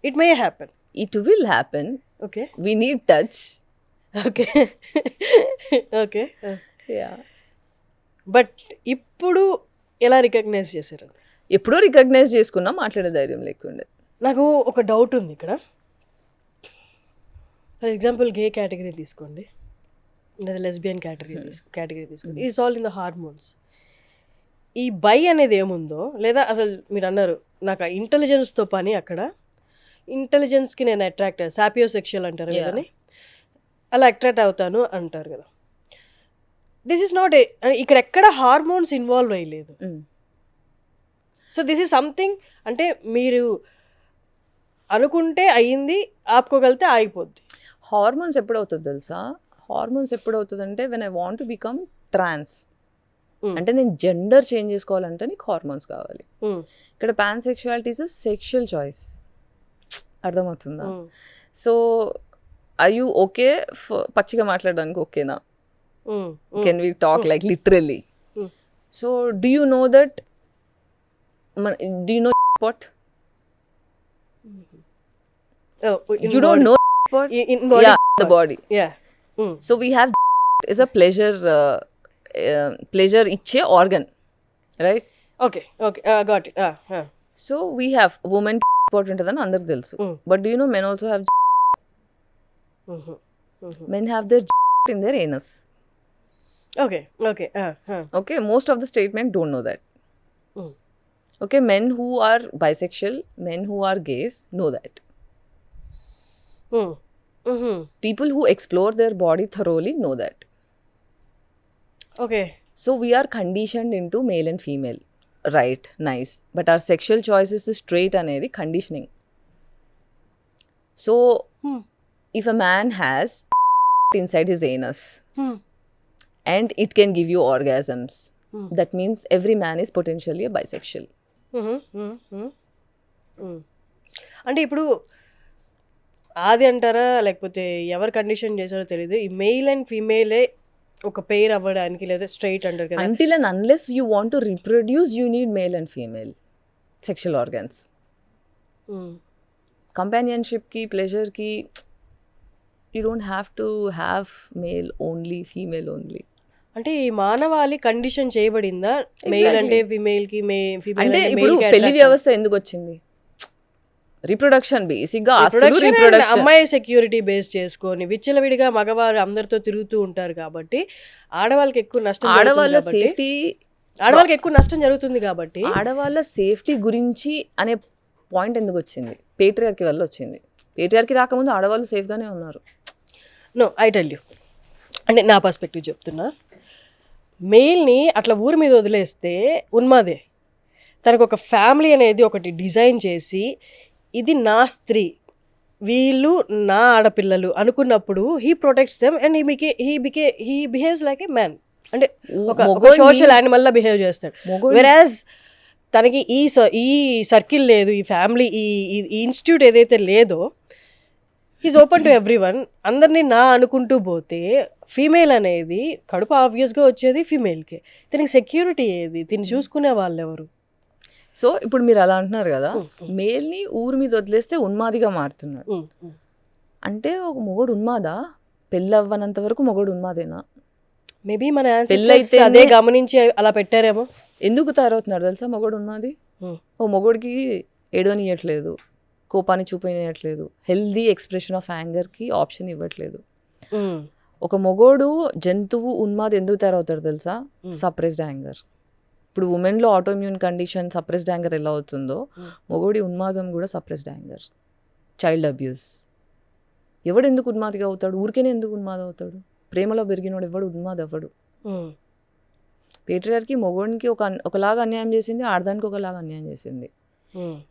It may happen. It will happen. Okay. We need touch. Okay. Okay. Yeah. But ఇప్పుడు ఎలా recognise చేశారు? ఎప్పుడో recognise చేసుకున్నా, మాట్లాడే ధైర్యం లేకుండే. నాకు ఒక డౌట్ ఉంది ఇక్కడ. ఫర్ ఎగ్జాంపుల్ గే కేటగిరీ తీసుకోండి, లేదా లెస్బియన్ కేటగిరీ తీసుకోండి. Is all in the hormones. ఈ బై అనేది ఏముందో, లేదా అసలు మీరు అన్నారు నాకు ఇంటెలిజెన్స్తో పని, అక్కడ ఇంటెలిజెన్స్కి నేను అట్రాక్ట్ సాపియో సెక్షువల్ అంటారు కదని, అలా అట్రాక్ట్ అవుతాను అంటారు కదా. దిస్ ఈస్ నాట్ ఇక్కడ ఎక్కడ హార్మోన్స్ ఇన్వాల్వ్ అయ్యలేదు. సో దిస్ ఈజ్ సంథింగ్, అంటే మీరు అనుకుంటే అయ్యింది, ఆపుకోగలిగితే ఆగిపోద్ది. హార్మోన్స్ ఎప్పుడవుతుంది తెలుసా? హార్మోన్స్ ఎప్పుడవుతుంది అంటే when I want to become trans, అంటే నేను జెండర్ చేంజ్ చేసుకోవాలంటే నీకు హార్మోన్స్ కావాలి. ఇక్కడ pansexuality is a sexual choice. అర్థమవుతుందా? సో ఐ యూ ఓకే పచ్చిగా మాట్లాడడానికి ఓకేనా? Can we talk like literally? So do you know that, do you know what? Oh, you don't know in body. Yeah, the body. Yeah. So we have is a pleasure ఇచ్చే organ, right? Okay. Got it. So we have women part ఉంటుందని అందరికి తెలుసు. But do you know men also have men have their in their anus. Okay. Okay, most of the straight men don't know that. Okay, men who are bisexual, men who are gays know that. People who explore their body thoroughly know that. Okay. So we are conditioned into male and female. Right, nice. But our sexual choices is straight anedi conditioning. So if a man has inside his anus and it can give you orgasms, that means every man is potentially a bisexual. అంటే ఇప్పుడు ఆది అంటారా లేకపోతే ఎవరు condition చేశారో తెలియదు, ఈ male and ఫీమేలే ఒక పెయిర్ అవ్వడానికి లేదా స్ట్రైట్ అంటారు కదా. Until and unless you want to reproduce, you need male and female sexual organs. Companionship ki, pleasure ki, you don't have to have male only, female only. అంటే ఈ మానవాళి condition చేయబడిందా mail అంటే female కి, female అంటే అంటే ఇప్పుడు mail కి? పెళ్లి వ్యవస్థ ఎందుకు వచ్చింది? రీప్రొడక్షన్, బేసిక్ గా ఆస్తులు రీప్రొడక్షన్. అమ్మాయి సెక్యూరిటీ బేస్ చేసుకొని విచ్చలవిడిగా మగవారు అందరితో తిరుగుతూ ఉంటారు కాబట్టి ఆడవాళ్ళకి ఎక్కువ నష్టం, ఆడవాళ్ళ సేఫ్టీ, ఆడవాళ్ళకి ఎక్కువ నష్టం జరుగుతుంది కాబట్టి ఆడవాళ్ళ సేఫ్టీ గురించి అనే పాయింట్ ఎందుకు వచ్చింది? పేట్రియార్కీ వల్ల వచ్చింది. పేట్రియార్కీ రాకముందు ఆడవాళ్ళు సేఫ్గానే ఉన్నారు. నో, ఐ టెల్ యూ, అంటే నా పర్స్పెక్టివ్ చెప్తున్నా. మెయిల్ని అట్లా ఊరి మీద వదిలేస్తే ఉన్మాదే. తనకు ఒక ఫ్యామిలీ అనేది ఒకటి డిజైన్ చేసి ఇది నా స్త్రీ, వీళ్ళు నా ఆడపిల్లలు అనుకున్నప్పుడు he protects them and he behaves like A man. అంటే ఒక సోషల్ యానిమల్ లా బిహేవ్ చేస్తాడు. వెరాజ్ తనకి ఈ సర్కిల్ లేదు, ఈ ఫ్యామిలీ, ఈ ఇన్స్టిట్యూట్ ఏదైతే లేదో, is open to every one. అందరినీ నా అనుకుంటూ పోతే ఫీమేల్ అనేది కడుపు ఆబ్వియస్గా వచ్చేది ఫీమేల్కే. దీనికి సెక్యూరిటీ ఏది? దీన్ని చూసుకునే వాళ్ళు ఎవరు? సో ఇప్పుడు మీరు అలా అంటున్నారు కదా, మేల్ని ఊరి మీద వదిలేస్తే ఉన్మాదిగా మారుతున్నాడు అంటే ఒక మొగోడు ఉన్మాదా? పెళ్ళి అవ్వనంత వరకు మొగోడు ఉన్మాదేనా? మేబీ మన ancestors అదే గమనించి అలా పెట్టారేమో. ఎందుకు తయారవుతున్నాడు తెలుసా మొగోడు ఉన్మాది? ఓ మొగోడికి ఏడవనియట్లేదు, కోపాన్ని చూపనియట్లేదు, హెల్దీ ఎక్స్ప్రెషన్ ఆఫ్ యాంగర్కి ఆప్షన్ ఇవ్వట్లేదు. ఒక మొగోడు జంతువు ఉన్మాది ఎందుకు తయారవుతాడు తెలుసా? Suppressed anger. ఇప్పుడు ఉమెన్లో ఆటోఇమ్యూన్ కండిషన్ సప్రెస్డ్ యాంగర్ ఎలా అవుతుందో, మొగోడి ఉన్మాదం కూడా సప్రెస్డ్ యాంగర్. Child abuse. ఎవడు ఎందుకు ఉన్మాదిగా అవుతాడు? ఊరికేనే ఎందుకు ఉన్మాది అవుతాడు? ప్రేమలో పెరిగినోడు ఎవడు ఉన్మాది అవ్వడు. పేట్రియార్కీ మొగోడికి ఒకలాగా అన్యాయం చేసింది, ఆడదానికి ఒకలాగా అన్యాయం చేసింది.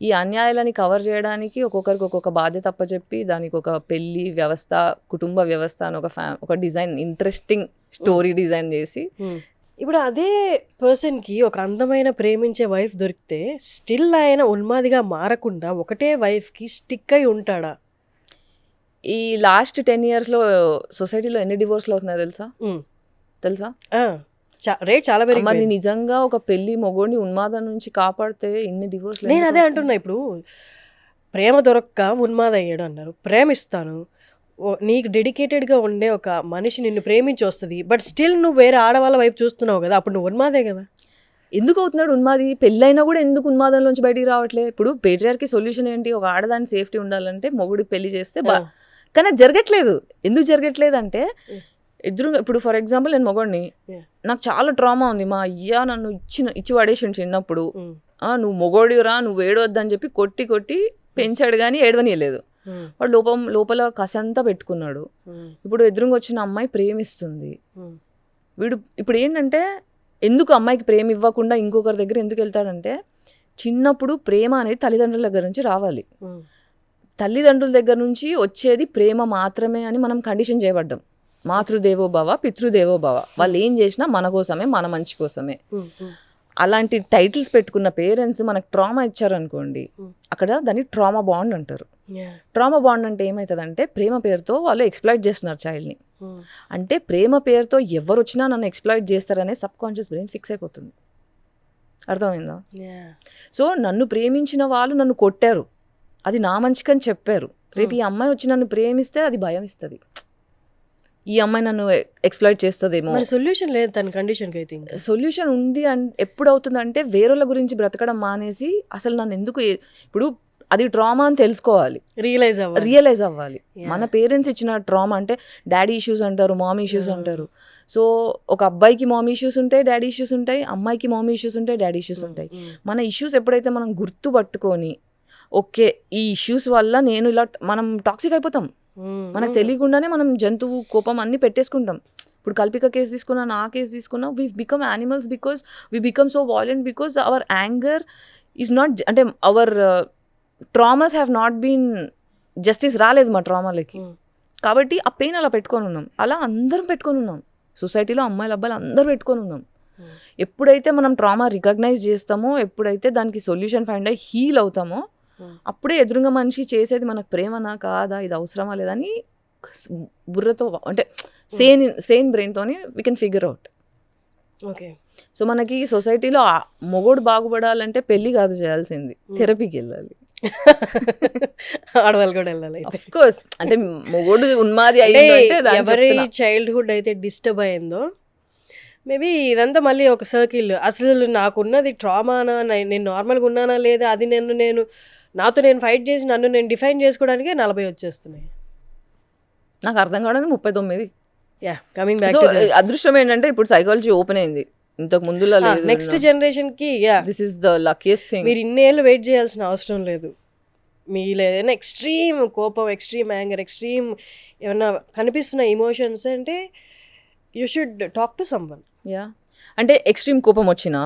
ఈ అన్యాయాలని కవర్ చేయడానికి ఒక్కొక్కరికి ఒక్కొక్క బాధ్యత అప్పచెప్పి దానికి ఒక పెళ్లి వ్యవస్థ, కుటుంబ వ్యవస్థ అని ఒక డిజైన్, ఇంట్రెస్టింగ్ స్టోరీ డిజైన్ చేసి, ఇప్పుడు అదే పర్సన్కి ఒక అందమైన ప్రేమించే వైఫ్ దొరికితే స్టిల్ ఆయన ఉన్మాదిగా మారకుండా ఒకటే వైఫ్కి స్టిక్ అయి ఉంటాడా? ఈ లాస్ట్ 10 yearsలో సొసైటీలో ఎన్ని డివోర్స్లు అవుతున్నాయో తెలుసా? రేట్ చాలా పెరిగింది. మరి నిజంగా ఒక పెళ్లి మొగోడిని ఉన్మాదం నుంచి కాపాడితే ఇన్ని డివోర్స్. నేను అదే అంటున్నా. ఇప్పుడు ప్రేమ దొరక్క ఉన్మాద అయ్యాడు అన్నారు. ప్రేమిస్తాను, నీకు డెడికేటెడ్గా ఉండే ఒక మనిషి నిన్ను ప్రేమించి వస్తుంది, బట్ స్టిల్ నువ్వు వేరే ఆడవాళ్ళ వైపు చూస్తున్నావు కదా, అప్పుడు నువ్వు ఉన్మాదే కదా. ఎందుకు అవుతున్నాడు ఉన్మాది? పెళ్ళైనా కూడా ఎందుకు ఉన్మాదంలోంచి బయటికి రావట్లే? ఇప్పుడు పేట్రియార్కీ సొల్యూషన్ ఏంటి? ఒక ఆడదాని సేఫ్టీ ఉండాలంటే మొగుడి పెళ్లి చేస్తే కానీ అది జరగట్లేదు. ఎందుకు జరగట్లేదు అంటే ఇప్పుడు ఫర్ ఎగ్జాంపుల్ నేను మొగోడిని, నాకు చాలా ట్రామా ఉంది, మా అయ్యా నన్ను ఇచ్చి పడేసిండు చిన్నప్పుడు, నువ్వు మొగోడిరా, నువ్వు ఏడవద్దని చెప్పి కొట్టి పెంచాడు కానీ ఏడవనియలేదు. వాడు లోపల కసంతా పెట్టుకున్నాడు. ఇప్పుడు ఎదురుగా వచ్చిన అమ్మాయి ప్రేమిస్తుంది. వీడు ఇప్పుడు ఏంటంటే, ఎందుకు అమ్మాయికి ప్రేమ ఇవ్వకుండా ఇంకొకరి దగ్గర ఎందుకు వెళ్తాడంటే, చిన్నప్పుడు ప్రేమ అనేది తల్లిదండ్రుల దగ్గర నుంచి రావాలి. తల్లిదండ్రుల దగ్గర నుంచి వచ్చేది ప్రేమ మాత్రమే అని మనం కండిషన్ చేయబడ్డాం. మాతృదేవోభవ పితృదేవోభవ. వాళ్ళు ఏం చేసినా మన కోసమే, మన మంచి కోసమే. అలాంటి టైటిల్స్ పెట్టుకున్న పేరెంట్స్ మనకు ట్రామా ఇచ్చారనుకోండి, అక్కడ దాన్ని ట్రామా బాండ్ అంటారు. ట్రామా బాండ్ అంటే ఏమవుతుందంటే, ప్రేమ పేరుతో వాళ్ళు ఎక్స్ప్లాయిట్ చేస్తున్నారు చైల్డ్ని. అంటే ప్రేమ పేరుతో ఎవరు వచ్చినా నన్ను ఎక్స్ప్లాయిట్ చేస్తారనే సబ్ కాన్షియస్ బ్రెయిన్ ఫిక్స్ అయిపోతుంది. అర్థమైందా? సో నన్ను ప్రేమించిన వాళ్ళు నన్ను కొట్టారు, అది నా మంచికని చెప్పారు, రేపు ఈ అమ్మాయి వచ్చి నన్ను ప్రేమిస్తే అది భయం ఇస్తుంది, ఈ అమ్మాయి నన్ను ఎక్స్ప్లాయిట్ చేస్తుందేమో. మరి సొల్యూషన్ లేదు తన కండిషన్కి అయితే. సొల్యూషన్ ఉంది ఎప్పుడు అవుతుందంటే వేరేళ్ళ గురించి బ్రతకడం మానేసి అసలు నన్ను ఎందుకు ఇప్పుడు అది ట్రామా అని తెలుసుకోవాలి, రియలైజ్ అవ్వాలి. మన పేరెంట్స్ ఇచ్చిన ట్రామా అంటే డాడీ ఇష్యూస్ అంటారు, మామీ ఇష్యూస్ అంటారు. సో ఒక అబ్బాయికి మామీ ఇష్యూస్ ఉంటాయి, డాడీ ఇష్యూస్ ఉంటాయి, అమ్మాయికి మామీ ఇష్యూస్ ఉంటాయి, డాడీ ఇష్యూస్ ఉంటాయి. మన ఇష్యూస్ ఎప్పుడైతే మనం గుర్తుపట్టుకొని ఓకే ఈ ఇష్యూస్ వల్ల నేను ఇలా మనం టాక్సిక్ అయిపోతాం, మనకు తెలియకుండానే మనం జంతువు కోపం అన్ని పెట్టేసుకుంటాం. ఇప్పుడు కల్పిక కేసు తీసుకున్నా, నా కేసు తీసుకున్నా, we become animals because we become so violent because our anger is not, అంటే our traumas have not been justice రాలేదు మా ట్రామాలకి. కాబట్టి ఆ పెయిన్ అలా పెట్టుకొని ఉన్నాం, అలా అందరం పెట్టుకొని ఉన్నాం. సొసైటీలో అమ్మాయిలు అబ్బాయిలు అందరూ పెట్టుకొని ఉన్నాం. ఎప్పుడైతే మనం ట్రామా రికగ్నైజ్ చేస్తామో, ఎప్పుడైతే దానికి సొల్యూషన్ ఫైండ్ అయ్యి హీల్ అవుతామో, అప్పుడే ఎదురుగా మనిషి చేసేది మనకు ప్రేమనా కాదా, ఇది అవసరమా లేదని బుర్రతో అంటే సేన్ బ్రెయిన్తోని we can figure out. Okay. So మనకి సొసైటీలో మొగోడు బాగుపడాలంటే పెళ్లి కాదు చేయాల్సింది, థెరపీకి వెళ్ళాలి. ఆడవాళ్ళు కూడా వెళ్ళాలి ఆఫ్ కోర్స్. అంటే మొగోడు ఉన్మాది అయ్యిందంటే ఎవరి చైల్డ్హుడ్ అయితే డిస్టర్బ్ అయిందో మేబీ ఇదంతా మళ్ళీ ఒక సర్కిల్. అసలు నాకున్నది ట్రామానా, నేను నార్మల్గా ఉన్నానా లేదా, అది నేను నాతో నేను ఫైట్ చేసి నన్ను నేను డిఫైన్ చేసుకోవడానికే 40 వచ్చేస్తున్నాయి. నాకు అర్థం కావడానికి 39. Yeah, coming back. సో అదృష్టం ఏంటంటే ఇప్పుడు సైకాలజీ ఓపెన్ అయింది, ఇంతకు ముందులా లేదు. నెక్స్ట్ జనరేషన్కి this is the luckiest thing. మీరు ఇన్నేళ్ళు వెయిట్ చేయాల్సిన అవసరం లేదు. మీలో ఏదైనా ఎక్స్ట్రీమ్ కోపం, ఎక్స్ట్రీమ్ యాంగర్, ఎక్స్ట్రీమ్ ఏమన్నా కనిపిస్తున్న ఎమోషన్స్ అంటే you should talk to someone. Yeah, అంటే ఎక్స్ట్రీమ్ కోపం వచ్చినా,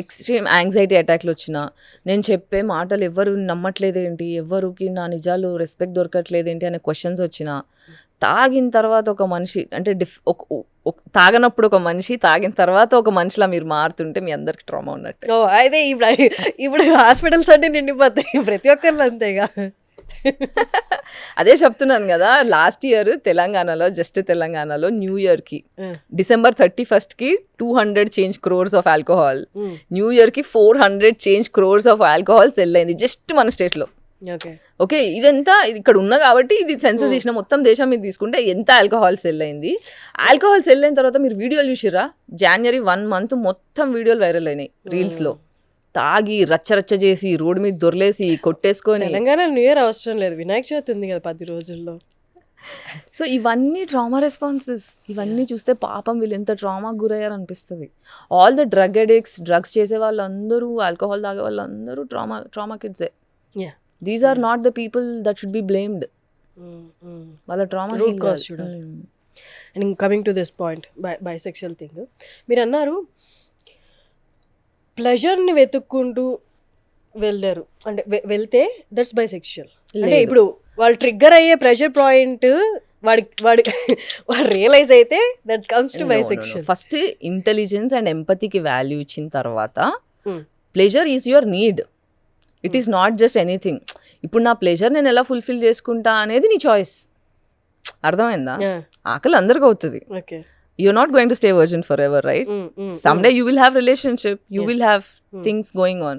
ఎక్స్ట్రీమ్ యాంగ్జైటీ అటాక్లు వచ్చినా, నేను చెప్పే మాటలు ఎవరు నమ్మట్లేదేంటి, ఎవరికి నా నిజాలు రెస్పెక్ట్ దొరకట్లేదేంటి అనే క్వశ్చన్స్ వచ్చినా, తాగిన తర్వాత ఒక మనిషి అంటే తాగనప్పుడు ఒక మనిషి, తాగిన తర్వాత ఒక మనిషిలా మీరు మారుతుంటే మీ అందరికి ట్రామా ఉన్నట్టు. ఓ అయితే ఇప్పుడు హాస్పిటల్స్ అంటే నిండిపోతాయి ప్రతి ఒక్కళ్ళు అంతేగా. అదే చెప్తున్నాను కదా, లాస్ట్ ఇయర్ తెలంగాణలో న్యూ ఇయర్కి December 31st 200 change crores of alcohol, new ఇయర్కి 400 change crores of alcohol cell అయింది జస్ట్ మన స్టేట్లో. ఓకే, ఇదంతా ఇక్కడ ఉన్నా కాబట్టి ఇది సెన్సస్ తీసిన మొత్తం దేశం మీద తీసుకుంటే ఎంత ఆల్కహాల్ సెల్ అయింది. ఆల్కహాల్ సెల్ అయిన తర్వాత మీరు వీడియోలు చూసిరా, January 1 month మొత్తం వీడియోలు వైరల్ అయినాయి రీల్స్లో. తాగి రచ్చ చేసి రోడ్డు మీద దొరలేసి కొట్టేసుకొని. తెలంగాణ న్యూ ఇయర్ అవసరం లేదు, వినాయక చవితి ఉంది కదా 10 రోజుల్లో. సో ఇవన్నీ ట్రామా రెస్పాన్సెస్. ఇవన్నీ చూస్తే పాపం వీళ్ళు ఎంత ట్రామాకు గురయ్యారు అనిపిస్తుంది. All the drug addicts, drugs చేసే వాళ్ళందరూ, ఆల్కహాల్ తాగే వాళ్ళందరూ ట్రామా కిడ్సే. These are not the people that should be blamed. వాళ్ళ ట్రామా రూట్ కాజ్ చూడాలి. And coming to this point, bisexual thing మీరు అన్నారు, ప్లెజర్ని వెతుక్కుంటూ వెళ్ళారు అంటే వెళ్తే దట్స్ బైసెక్షువల్. అంటే ఇప్పుడు వాళ్ళు ట్రిగ్గర్ అయ్యే ప్రెషర్ పాయింట్ వాడు రియలైజ్ అయితే that comes to bisexual. First intelligence and ఎంపతికి వాల్యూ ఇచ్చిన తర్వాత pleasure is your need, it is not just anything. ఇప్పుడు నా ప్లెజర్ నేను ఎలా ఫుల్ఫిల్ చేసుకుంటా అనేది నీ చాయిస్. అర్థమైందా? ఆకలి అందరికీ అవుతుంది. You're not going to stay virgin forever, right? Someday you will have relationship, you will have things going on.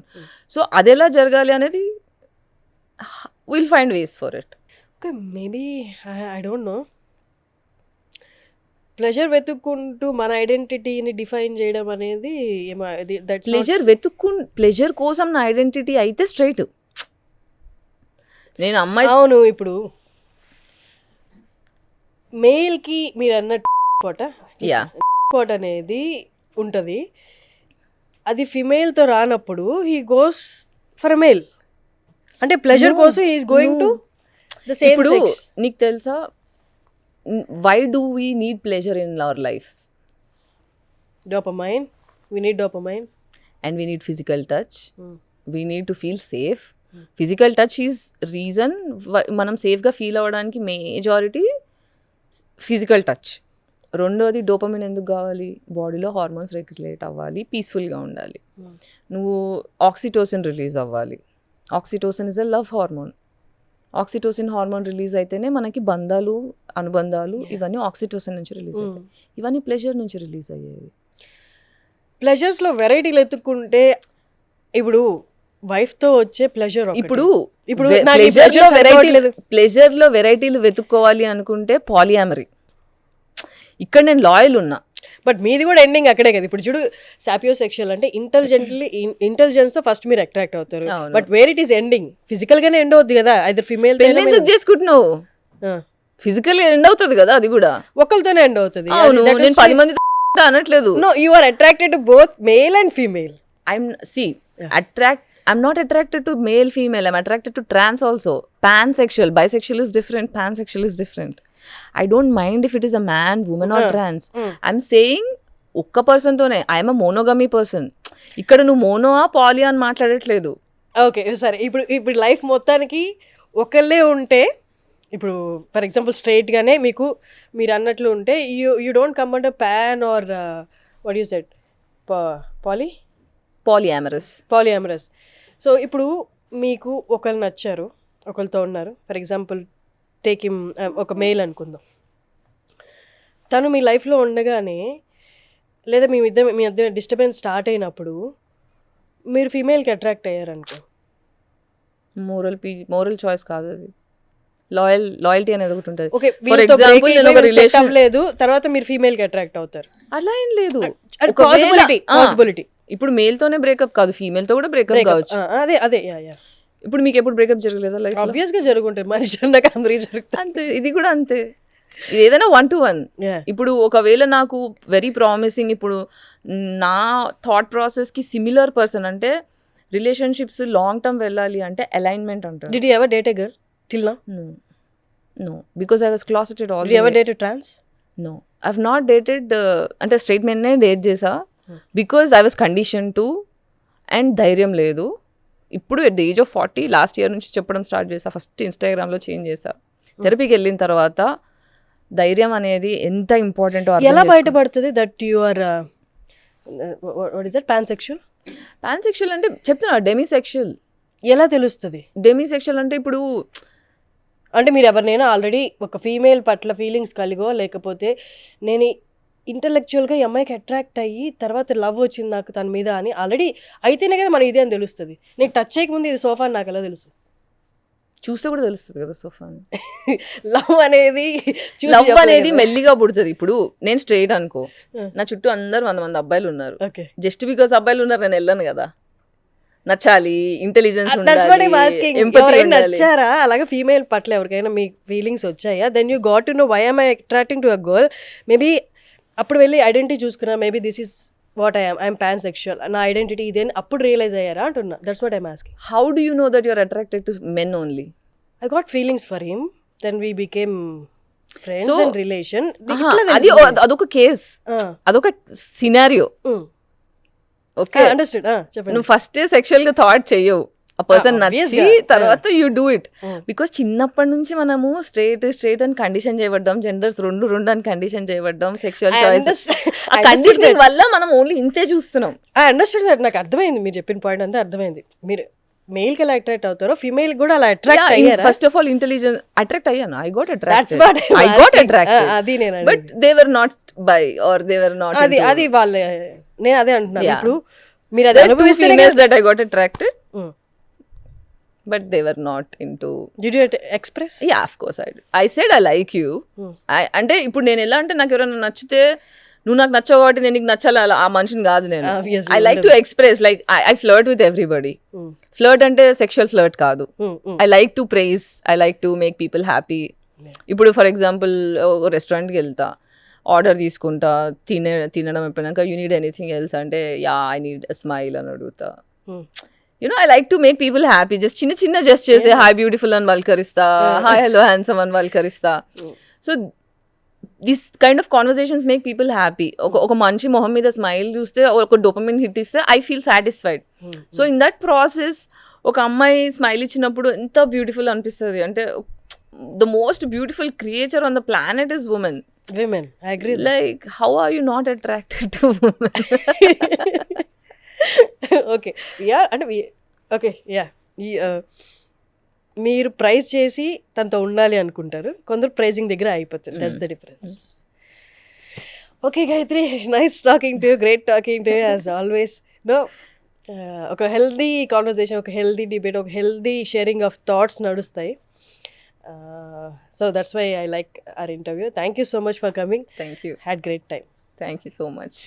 So adela jargali anedi we'll find ways for it. Okay, maybe I don't know. Pleasure వెతుక్కుంటూ మన ఐడెంటిటీని define చేయడం అనేది pleasure కోసం నా identity అయితే straight. నేను అమ్మాయి, అవును. ఇప్పుడు మేల్కి మీరు అన్న పోట అనేది ఉంటుంది, అది ఫిమేల్తో రానప్పుడు హీ గోస్ ఫర్ మేల్. అంటే ప్లెజర్ కోసం he is going to the same sex. నీకు తెలుసా, why do we need pleasure in our lives? Dopamine. We need dopamine. And we need physical touch. We need to feel safe. Physical touch is reason మనం సేఫ్గా feel అవ్వడానికి majority physical touch. రెండోది dopamine ఎందుకు కావాలి, బాడీలో hormones regulate అవ్వాలి, పీస్ఫుల్గా ఉండాలి. నువ్వు ఆక్సిటోసిన్ రిలీజ్ అవ్వాలి. Oxytocin is a love hormone. Oxytocin hormone release అయితేనే మనకి బంధాలు, అనుబంధాలు ఇవన్నీ ఆక్సిటోసిన్ నుంచి రిలీజ్ అవుతాయి. ఇవన్నీ ప్లెజర్ నుంచి రిలీజ్ అయ్యేవి. ప్లెజర్స్లో వెరైటీలు ఎత్తుక్కుంటే ఇప్పుడు వైఫ్తో వచ్చే ప్లెజర్ ఇప్పుడు ఇప్పుడు నాకు ఈ pleasure సరిపోవట్లేదు. ప్లెజర్ లో వెరైటీలు వెతుక్కోవాలి అనుకుంటే పాలియామరీ. ఇక్కడ నేను లాయల్ ఉన్నా. బట్ మీది కూడా ఎండింగ్ అక్కడే కదా. ఇప్పుడు చూడు సాపియో సెక్షువల్ అంటే ఇంటెలిజెన్స్ తో ఫస్ట్ మీరు అట్రాక్ట్ అవుతారు. అవును. But where it is ending physical గానే ఎండ్ అవుద్ది కదా. ఐదర్ ఫిమేల్ పెళ్ళి ఎందుకు చేసుకుంటున్నావు? ఫిజికల్ ఎండ్ అవుతుంది కదా అది కూడా. ఒకరితోనే ఎండ్ అవుతుంది. అవును, నేను 10 మంది అనట్లేదు. No, you are attracted to both male and female. I'm not attracted to male, female. I'm attracted to trans also. Pansexual. Bisexual is different. Pansexual is different. I don't mind if it is a man, woman or trans. I'm saying ఒక్క person తోనే. I'm a monogamy person. ఇక్కడ నువ్వు మోనోఆ పాలియా అని మాట్లాడట్లేదు. Okay సరే, ఇప్పుడు life మొత్తానికి ఒకళ్ళే ఉంటే, ఇప్పుడు ఫర్ ఎగ్జాంపుల్ స్ట్రైట్గానే మీరు అన్నట్లు ఉంటే you don't come under pan or what you said polyamorous. So ఇప్పుడు మీకు ఒకళ్ళు నచ్చారు, ఒకరితో ఉన్నారు. ఫర్ ఎగ్జాంపుల్ టేక్ హిమ్, ఒక మేల్ అనుకుందాం. తను మీ లైఫ్లో ఉండగానే లేదా మీ మధ్య డిస్టర్బెన్స్ స్టార్ట్ అయినప్పుడు మీరు ఫీమేల్కి అట్రాక్ట్ అయ్యారనుకో, మోరల్ చాయిస్ కాదు అది. లాయల్టీ అనేది ఒకటి ఉంటుంది. ఓకే, ఫర్ ఎగ్జాంపుల్ నేను ఒక రిలేషన్ లేదు, తర్వాత మీరు ఫీమేల్ కి అట్రాక్ట్ అవుతారు. అలా ఏం లేదు. పాసిబిలిటీ. ఇప్పుడు మేల్ తోనే బ్రేకప్ కాదు, ఫీమేల్ తో కూడా బ్రేకప్ కావచ్చు. అదే ఇప్పుడు మీకు ఎప్పుడు బ్రేకప్ జరగలేదా లైఫ్? ఆబ్వియస్ గా జరుగుంటాయి, మనిషి అన్నాక అందరికీ జరుగుతాయి. అంతే, ఇది కూడా అంతే. ఏదైనా 1-to-1. ఇప్పుడు ఒకవేళ నాకు వెరీ ప్రామిసింగ్, ఇప్పుడు నా థాట్ ప్రాసెస్ కి సిమిలర్ పర్సన్ అంటే, రిలేషన్షిప్స్ లాంగ్ టర్మ్ వెళ్ళాలి అంటే అలైన్మెంట్ అంటారు. Did you ever date a girl till now? No, because I was closeted all. Did you ever date a trans? No, I've not dated అంటే straight men నే date చేసా, because I was condition to, and ధైర్యం లేదు. ఇప్పుడు at the age of 40 last year నుంచి చెప్పడం start చేసా. First ఇన్స్టాగ్రామ్లో చేంజ్ చేసా. థెరపీకి వెళ్ళిన తర్వాత ధైర్యం అనేది ఎంత ఇంపార్టెంట్. ఎలా బయటపడుతుంది that you are what is that pansexual అంటే చెప్తున్నా, డెమిసెక్షువల్. ఎలా తెలుస్తుంది? డెమిసెక్షువల్ అంటే ఇప్పుడు అంటే మీరు ఎవరినైనా ఆల్రెడీ ఒక ఫీమేల్ పట్ల ఫీలింగ్స్ కలిగో, లేకపోతే నేను ఇంటలెక్చువల్గా ఈ అమ్మాయికి అట్రాక్ట్ అయ్యి తర్వాత లవ్ వచ్చింది నాకు తన మీద అని ఆల్రెడీ అయితేనే కదా మన ఇదే అని తెలుస్తుంది. నీకు టచ్ చేయకముందు ఇది సోఫా అని నాకు ఎలా తెలుసు? చూస్తే కూడా తెలుస్తుంది కదా సోఫా. లవ్ అనేది మెల్లిగా పుడుతుంది. ఇప్పుడు నేను స్ట్రైట్ అనుకో, నా చుట్టూ అందరు 100 మంది అబ్బాయిలు ఉన్నారు. జస్ట్ బికాస్ అబ్బాయిలు ఉన్నారు నేను వెళ్ళను కదా. నచ్చాలి, ఇంటెలిజెన్స్ నచ్చారా? అలాగే ఫీమేల్ పట్ల ఎవరికైనా మీ ఫీలింగ్స్ వచ్చాయా? Then you got to know why I'm attracting to a girl. Maybe అప్పుడు వెళ్ళి ఐడెంటిటీ చూసుకున్నా, maybe this is what I'm pansexual, నా ఐడెంటిటీ ఇదే అని అప్పుడు రియలైజ్ అయ్యారా అంటున్నా. That's what I'm asking. How do you know that you are attracted to men only? I got feelings for him, then we became friends and relation. అది అదొక case, అదొక scenario. Okay, understood. చెప్పండి. నువ్వు first sexual గా thought చెయ్యవు, ఆ person నచ్చి తర్వాత యూ డూ ఇట్. బికాస్ చిన్నప్పటి నుంచి మనము స్ట్రైట్ అని కండిషన్ చేయబడ్డాం, జెండర్స్ రెండు అని కండిషన్ చేయబడ్డాం, సెక్షువల్ చాయిస్. ఆ కండిషనింగ్ వల్ల మనం ఓన్లీ ఇంతే చూస్తున్నాం. I understood that. నాకు అర్థమైంది, మీరు చెప్పిన పాయింట్ అంతా అర్థమైంది. మీరు మేల్ కి ఎలా అట్రాక్ట్ అవుతారో ఫీమేల్ కూడా అలా అట్రాక్ట్ అయ్యారా? First of all intelligence attract అయ్యాను. I got attracted. అది నేను but they were not bi or they were not. అది వాళ్ళ, నేను అదే అంటున్నాను. ఇప్పుడు మీరు అది అనుభవిస్తేనే that I got attracted, but they were not into. Did you express? Yeah, of course I did. I said I like you. అంటే ఇప్పుడు నేను ఎలా అంటే, నాకు ఎవరైనా నచ్చితే నువ్వు నాకు నచ్చావు కాబట్టి నేను నీకు నచ్చాలి, ఆ మనిషిని కాదు నేను. I like to express, like I flirt with everybody. Flirt అంటే సెక్షువల్ ఫ్లర్ట్ కాదు. I like to praise, I like to make people happy. ఇప్పుడు ఫర్ ఎగ్జాంపుల్ రెస్టారెంట్కి వెళ్తా, ఆర్డర్ తీసుకుంటా, తినడం అయిపోయినాక యూ నీడ్ ఎనీథింగ్ ఎల్స్ అంటే, yeah I need a smile అని అడుగుతా. I like to make people happy. Just చిన్న gestures, hi beautiful అని వల్కరిస్తా, hi hello handsome అని వల్కరిస్తా. So this kind of conversations make people happy. ఒక మంచి మొహం మీద స్మైల్ చూస్తే, ఒక డోపమిన్ హిట్ ఇస్తే I feel satisfied. So in that process ఒక అమ్మాయి స్మైల్ ఇచ్చినప్పుడు ఎంత బ్యూటిఫుల్ అనిపిస్తుంది అంటే, the most beautiful creature on the planet is women. I agree. Like how are you not attracted to women? Okay, okay, yeah. మీరు praise చేసి తనతో ఉండాలి అనుకుంటారు, కొందరు ప్రైజింగ్ దగ్గర అయిపోతుంది. That's the difference. Okay Gayatri, nice talking to you, great talking to you as always. No, ఒక healthy conversation, ఒక హెల్దీ డిబేట్, ఒక హెల్దీ షేరింగ్ ఆఫ్ థాట్స్ నడుస్తాయి. So that's why I like our interview. Thank you so much for coming. Thank you. Had great time. Thank you so much.